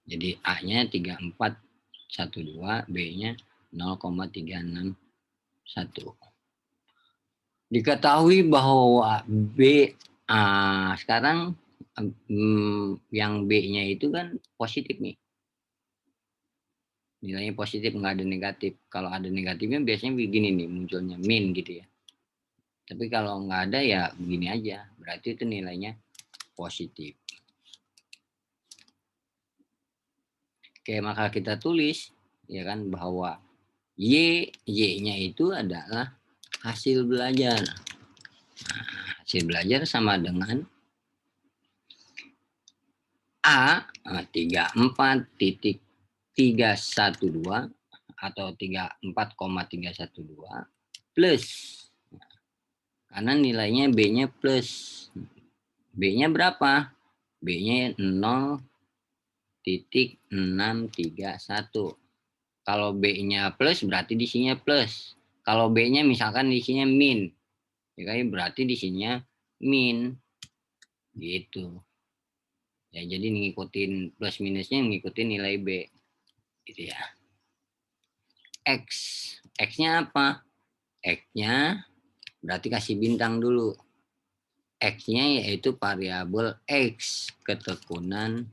Jadi A-nya 3412, B-nya 0,361. Diketahui bahwa sekarang yang B-nya itu kan positif nih. Nilainya positif, nggak ada negatif. Kalau ada negatifnya biasanya begini nih munculnya min gitu ya. Tapi kalau nggak ada ya begini aja. Berarti itu nilainya positif. Oke, maka kita tulis ya kan bahwa Y-nya itu adalah hasil belajar. Nah, hasil belajar sama dengan A 34.312 atau 34,312 plus, karena nilainya B-nya plus. B-nya berapa? B-nya 0,631. Kalau B-nya plus berarti di sini plus. Kalau B-nya misalkan di sini min, ya berarti di sini min. Gitu. Ya, jadi ngikutin plus minusnya ngikutin nilai B. Gitu ya. X. X-nya apa? X-nya berarti kasih bintang dulu. X-nya yaitu variabel X, ketekunan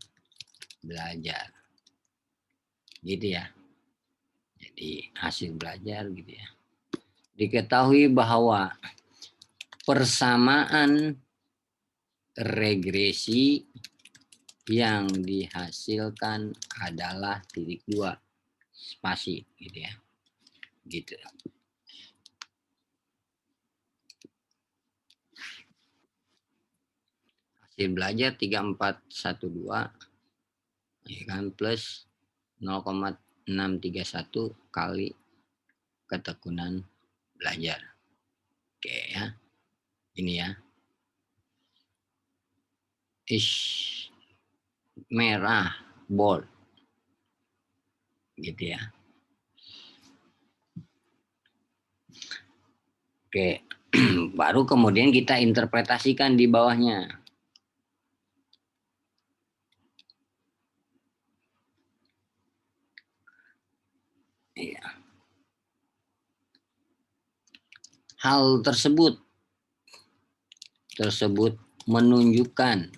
belajar. Gitu ya. Jadi hasil belajar gitu ya. Diketahui bahwa persamaan regresi yang dihasilkan adalah titik 2 spasi gitu ya. Gitu. Hasil belajar 3412 ya kan plus 0,631 kali ketekunan belajar. Oke ya. Ini ya. Merah bold. Gitu ya. Oke. Baru kemudian kita interpretasikan di bawahnya. Iya. Hal tersebut menunjukkan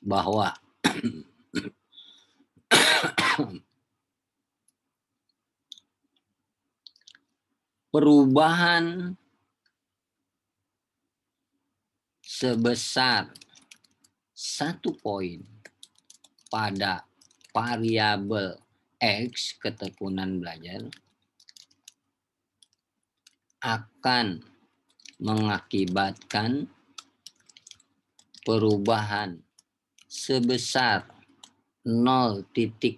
bahwa perubahan sebesar 1 poin pada variabel X ketekunan belajar akan mengakibatkan perubahan sebesar 0,631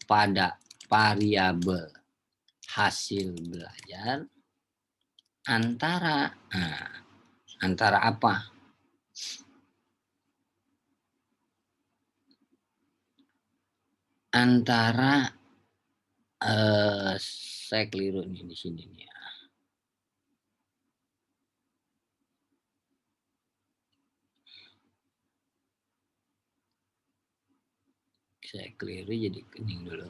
pada variabel hasil belajar antara apa? Antara saya keliru nih di sini nih ya. Saya keliru jadi kening dulu.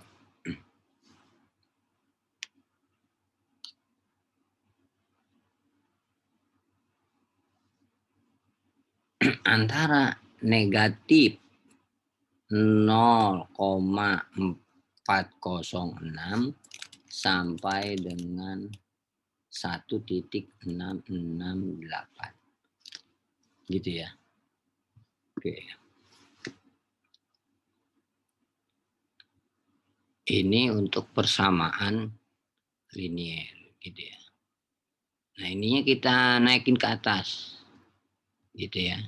Antara negatif 0,406 sampai dengan 1,668. Gitu ya. Oke. Ini untuk persamaan linier gitu ya. Nah, ininya kita naikin ke atas. Gitu ya.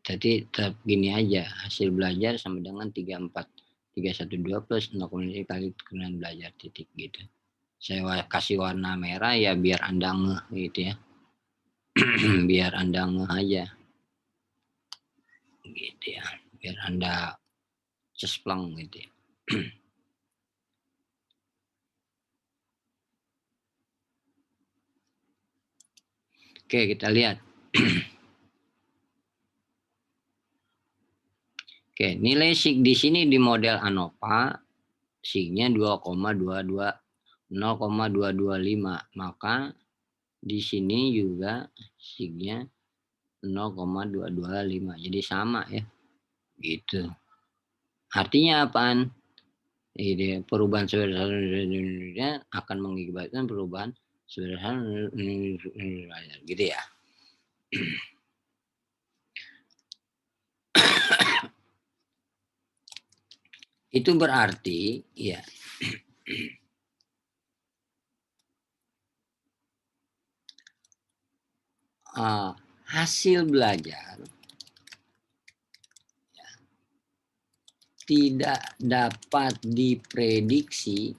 Jadi tetap gini aja, hasil belajar sama dengan 31312 plus 0,5 kali ketekunan belajar titik gitu. Saya kasih warna merah ya biar Anda ngeh gitu ya. Biar Anda ngeh aja. Gitu ya. Biar Anda cespleng gitu ya. Oke, kita lihat. Oke, nilai sig di sini di model ANOVA signya 0,225, maka di sini juga signya 0,225. Jadi sama ya. Gitu. Artinya apaan? Ini perubahan sederhana akan mengakibatkan perubahan sederhana gitu ya. Itu berarti ya hasil belajar tidak dapat diprediksi.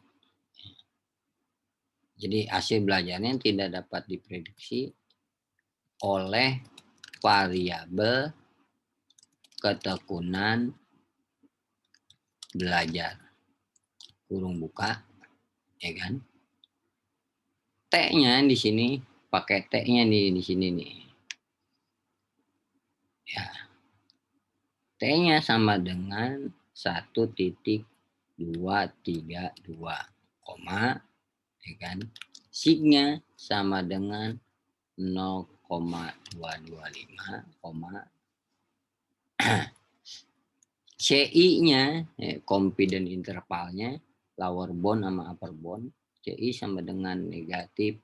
Jadi hasil belajarnya tidak dapat diprediksi oleh variabel ketekunan belajar. Kurung buka, ya kan? T-nya di sini pakai T-nya di sini nih. Ya. T-nya sama dengan 1.232, ya kan? Sig-nya sama dengan 0,225, CI-nya, confidence intervalnya, lower bound sama upper bound, CI sama dengan negatif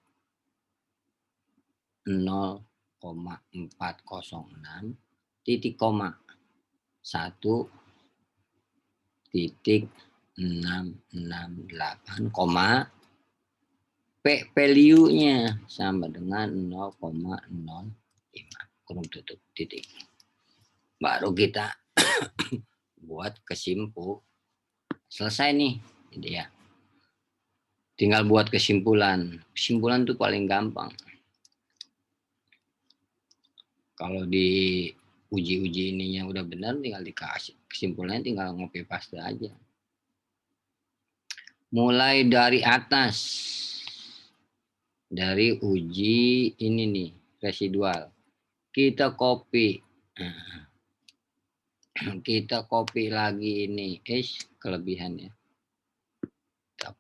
0,406, titik koma 1.668, value-nya sama dengan 0,05, kurung tutup titik. Baru kita buat kesimpulan. Selesai nih, jadi ya. Tinggal buat kesimpulan. Kesimpulan tuh paling gampang. Kalau di uji-uji ininya udah benar, tinggal dikasih kesimpulannya, tinggal ngopi paste aja. Mulai dari atas, dari uji ini nih, residual. Kita copy. Kita copy lagi ini, kelebihannya. Kita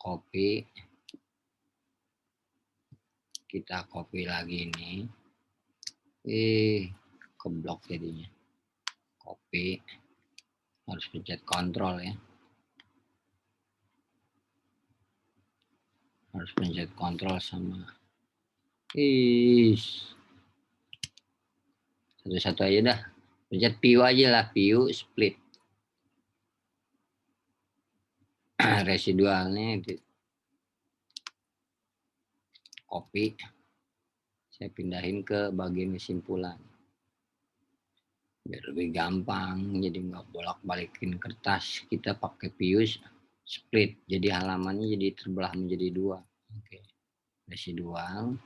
copy lagi ini. Keblok jadinya. Copy. Harus pencet kontrol ya. Harus pencet kontrol sama satu-satu aja dah. Pencet view aja lah, view split. Residualnya copy. Saya pindahin ke bagian kesimpulan. Biar lebih gampang, jadi nggak bolak-balikin kertas. Kita pakai view split, jadi halamannya jadi terbelah menjadi 2. Oke. Residual.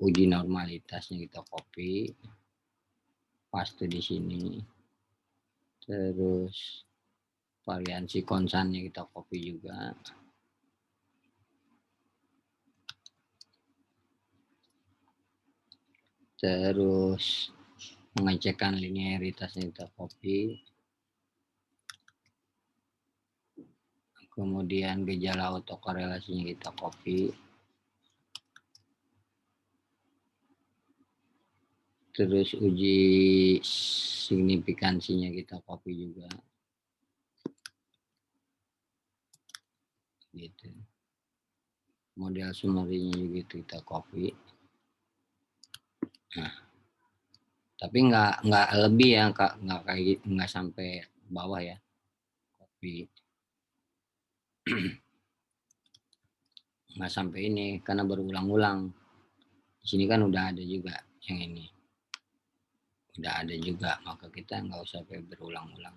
Uji normalitasnya kita copy, paste di sini. Terus variansi konstannya kita copy juga. Terus pengecekan linearitasnya kita copy. Kemudian gejala autokorelasinya kita copy. Terus uji signifikansinya kita copy juga. Gitu. Model summary-nya juga kita copy. Nah, tapi nggak lebih ya, nggak kayak gitu, nggak sampai bawah ya. Copy. Nggak sampai ini karena berulang-ulang. Di sini kan udah ada juga yang ini. Udah ada juga, maka kita nggak usah berulang-ulang.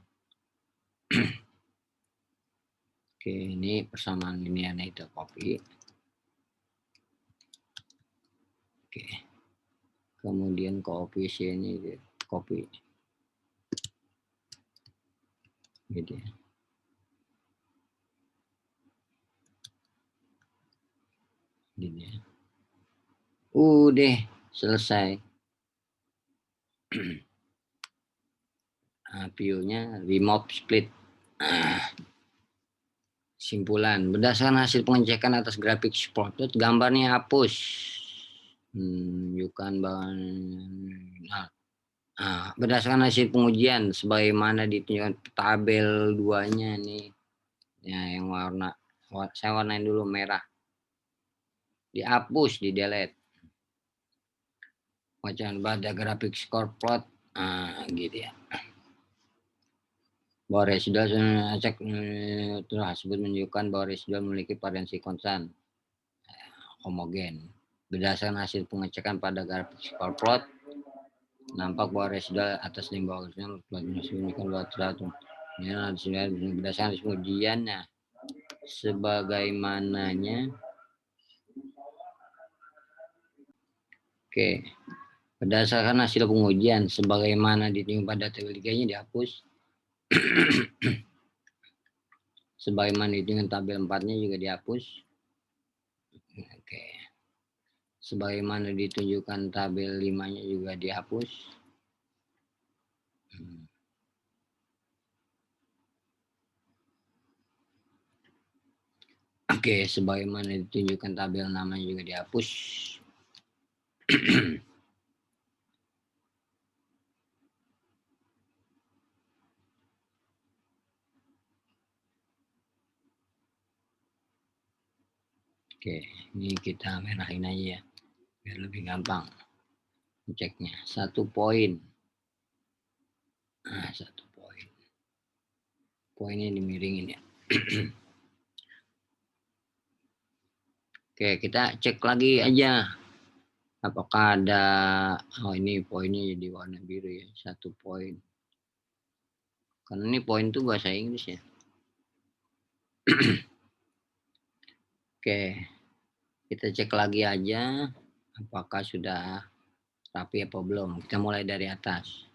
Oke, ini persamaan linearnya kita copy. Oke. Kemudian koefisiennya ini copy. Gitu ya. Gini ya. Udah selesai. View-nya remove split. Simpulan, berdasarkan hasil pengecekan atas grafik spotlight, gambarnya hapus. Berdasarkan hasil pengujian sebagaimana ditunjukkan tabel 2-nya nih. Ya, yang saya warnain dulu merah. Dihapus, di delete. Bacaan pada grafik score plot, gitu ya. Bahwa residual cek tersebut menunjukkan bahwa residual memiliki variansi konstan homogen. Berdasarkan hasil pengecekan pada grafik score plot, Nampak bahwa residual atas dan bawahnya berdasarkan ujian. Nah, sebagaimananya. Oke. Berdasarkan hasil pengujian sebagaimana ditimbang pada tabel 3-nya dihapus. Sebagaimana dengan tabel 4-nya juga dihapus. Oke. Sebagaimana ditunjukkan tabel 5-nya juga dihapus. Oke, sebagaimana ditunjukkan tabel 6-nya juga dihapus. Oke, ini kita merahin aja ya, biar lebih gampang ceknya. 1 poin. Nah, 1 poin. Poinnya dimiringin ya. Oke, kita cek lagi aja. Apakah ada, oh ini poinnya jadi warna biru ya, 1 poin. Karena ini poin itu bahasa Inggris ya. Oke, kita cek lagi aja apakah sudah rapi apa belum. Kita mulai dari atas.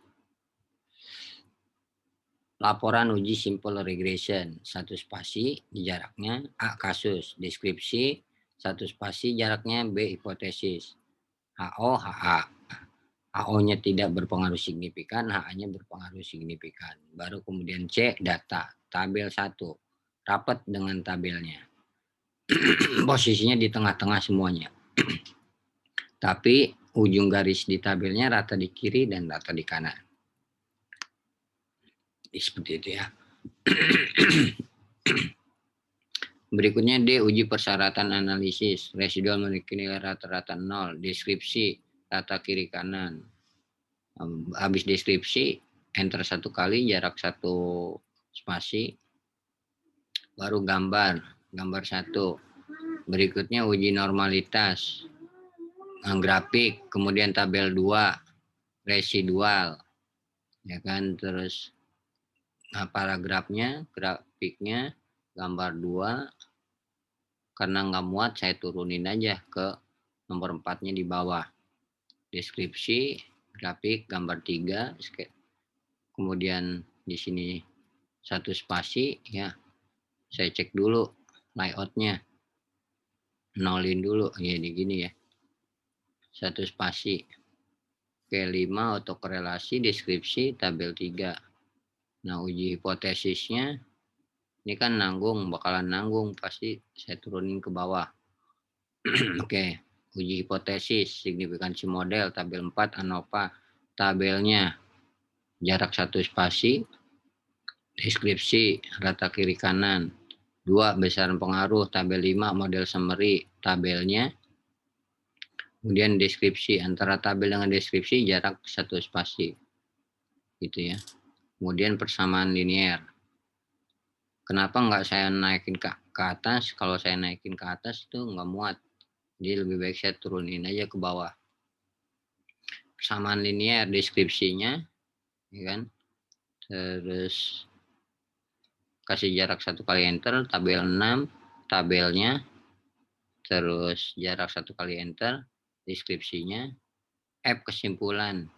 Laporan uji simple regression, 1 spasi jaraknya, A kasus, deskripsi, 1 spasi jaraknya, B hipotesis, HO, HA. HO-nya tidak berpengaruh signifikan, HA-nya berpengaruh signifikan. Baru kemudian C, data, tabel 1, rapat dengan tabelnya. Posisinya di tengah-tengah semuanya. Tapi ujung garis di tabelnya rata di kiri dan rata di kanan. Seperti itu ya. Berikutnya D, uji persyaratan analisis. Residual memiliki nilai rata-rata 0. Deskripsi, rata kiri kanan. Habis deskripsi, enter 1 kali, jarak 1 spasi. Baru gambar 1. Berikutnya uji normalitas. Grafik, kemudian tabel 2. Residual. Ya kan, terus paragrafnya, grafiknya, gambar 2. Karena nggak muat, saya turunin aja ke nomor 4-nya di bawah. Deskripsi, grafik, gambar 3. Kemudian di sini 1 spasi ya. Saya cek dulu layoutnya. Nolin dulu ya, gini ya. 1 spasi. Oke, 5 autokorelasi, deskripsi, tabel 3. Nah, uji hipotesisnya ini kan bakalan nanggung, pasti saya turunin ke bawah. Oke, uji hipotesis, signifikansi model, tabel 4, ANOVA, tabelnya jarak 1 spasi, deskripsi, rata kiri kanan, 2 besaran pengaruh, tabel 5, model summary, tabelnya, kemudian deskripsi, antara tabel dengan deskripsi jarak 1 spasi, gitu ya. Kemudian persamaan linear. Kenapa nggak saya naikin ke atas? Kalau saya naikin ke atas itu nggak muat. Jadi lebih baik saya turunin aja ke bawah. Persamaan linear deskripsinya, ya kan? Terus kasih jarak 1 kali enter, tabel 6, tabelnya, terus jarak 1 kali enter, deskripsinya, F kesimpulan.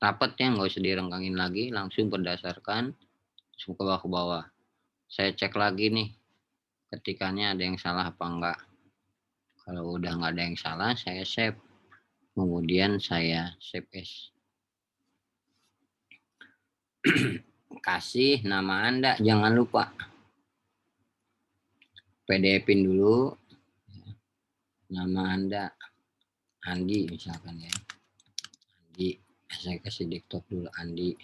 Rapat ya, nggak usah direngkangin lagi, langsung berdasarkan, ke bawah. Saya cek lagi nih, ketikannya ada yang salah apa enggak. Kalau udah nggak ada yang salah, saya save. Kemudian saya save as. Kasih nama Anda, jangan lupa. PDF-in dulu. Nama Anda, Andi misalkan ya. Andi, saya kasih desktop dulu, Andi.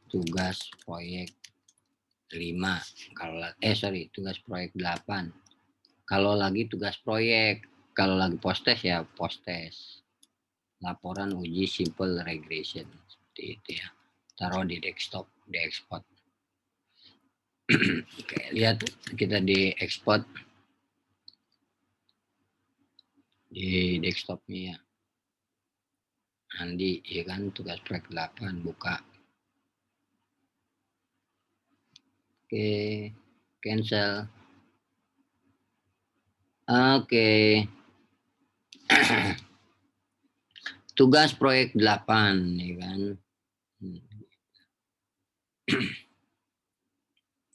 Tugas proyek 5. Tugas proyek 8. Kalau lagi tugas proyek, kalau lagi postes ya postes. Laporan uji simple regression, seperti itu ya. Taruh di desktop, di export. Oke, lihat kita di export di desktopnya ya. Andi, ya kan, tugas proyek 8, buka. Oke, cancel. Oke. Tugas proyek 8, ya kan.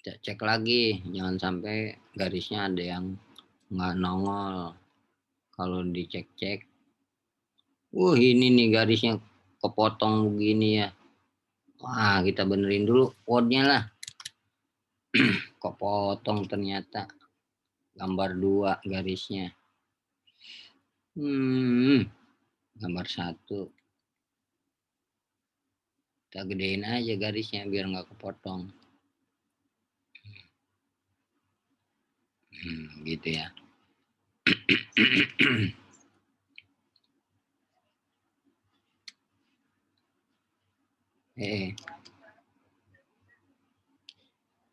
Cek lagi, jangan sampai garisnya ada yang nggak nongol. Kalau dicek-cek, ini nih garisnya kepotong begini ya. Wah, kita benerin dulu code-nya lah. Kepotong ternyata. Gambar 2 garisnya. Gambar 1. Kita gedein aja garisnya biar nggak kepotong. Gitu ya.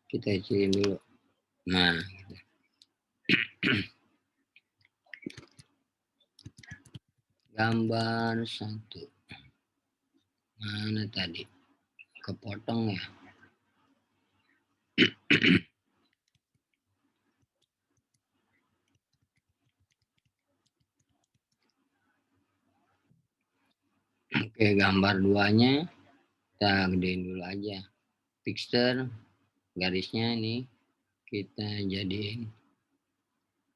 Kita kecilin dulu. Nah, gitu. Gambar 1. Mana tadi? Kepotong ya. Oke, gambar 2-nya kita gedein dulu aja. Pixel garisnya nih kita jadiin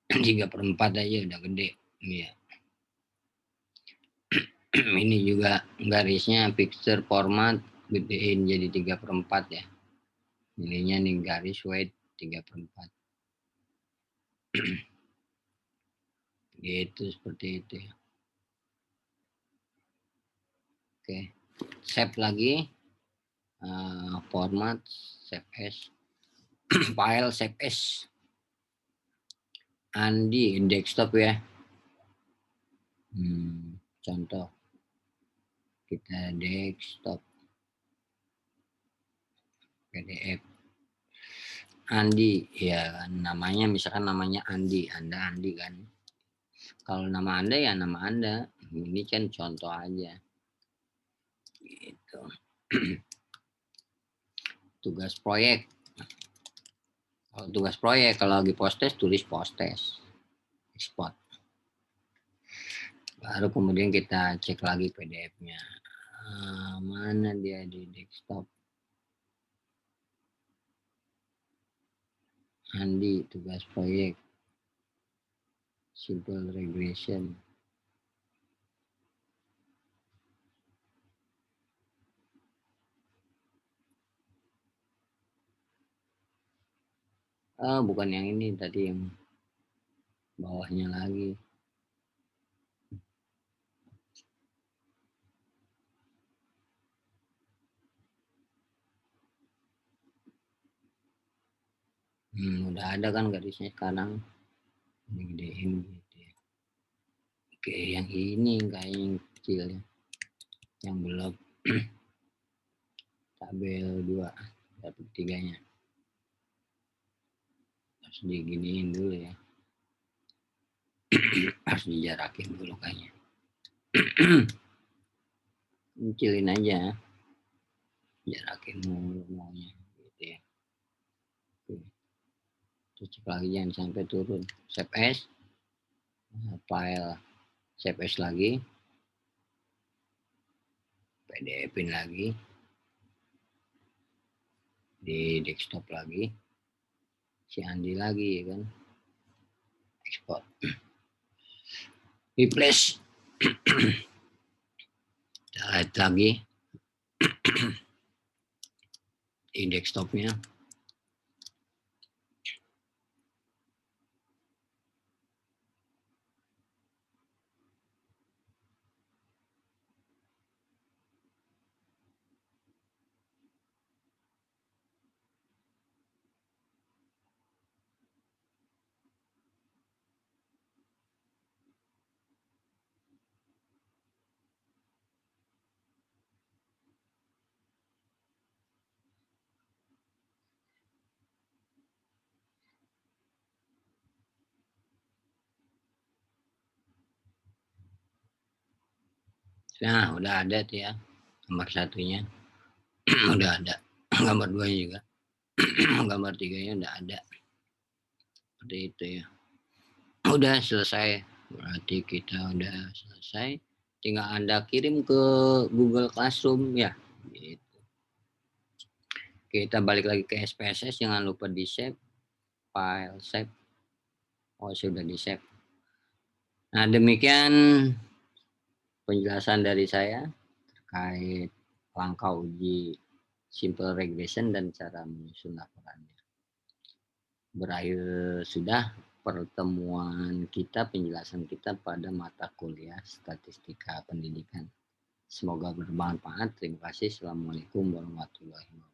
3/4 aja udah gede. Ya. Ini juga garisnya pixel format gedein jadi 3/4 ya. Ininya nih garis weight 3/4. Gitu, seperti itu ya. Oke, save lagi. Format save as. File save as. Andi desktop ya. Contoh kita desktop PDF Andi ya, namanya misalkan namanya Andi, Anda Andi kan. Kalau nama Anda ya nama Anda. Ini kan contoh aja. Gitu. Tugas proyek. Kalau tugas proyek, kalau lagi postes tulis postes. Export. Baru kemudian kita cek lagi PDF-nya. Mana dia di desktop? Andi tugas proyek. Simple regression. Bukan yang ini tadi, yang bawahnya lagi. Udah ada kan garisnya sekarang. Digedein gitu ya. Oke, yang ini kayak yang kecil ya. Yang belum. Tabel 2. Tabel 3-nya. Harus diginiin dulu ya. Harus dijarakin dulu kayaknya. Kecilin aja. Jarakin mulu maunya gitu ya. Terus lagi jangan sampai turun. Save as. File save as lagi. PDF-in lagi. Di desktop lagi. Si Andi lagi ya kan. Export. Replace. Lihat lagi. Di desktopnya. Nah, udah ada tuh ya, gambar satunya. Udah ada. Gambar 2 juga. Gambar 3-nya udah ada. Seperti itu ya. Udah selesai. Berarti kita udah selesai. Tinggal Anda kirim ke Google Classroom ya. Gitu. Kita balik lagi ke SPSS, jangan lupa di save, file save. Oh, sudah di save. Nah, demikian penjelasan dari saya terkait langkah uji simple regression dan cara menyusun laporannya. Berakhir sudah pertemuan kita, penjelasan kita pada mata kuliah statistika pendidikan. Semoga bermanfaat. Terima kasih. Assalamualaikum warahmatullahi wabarakatuh.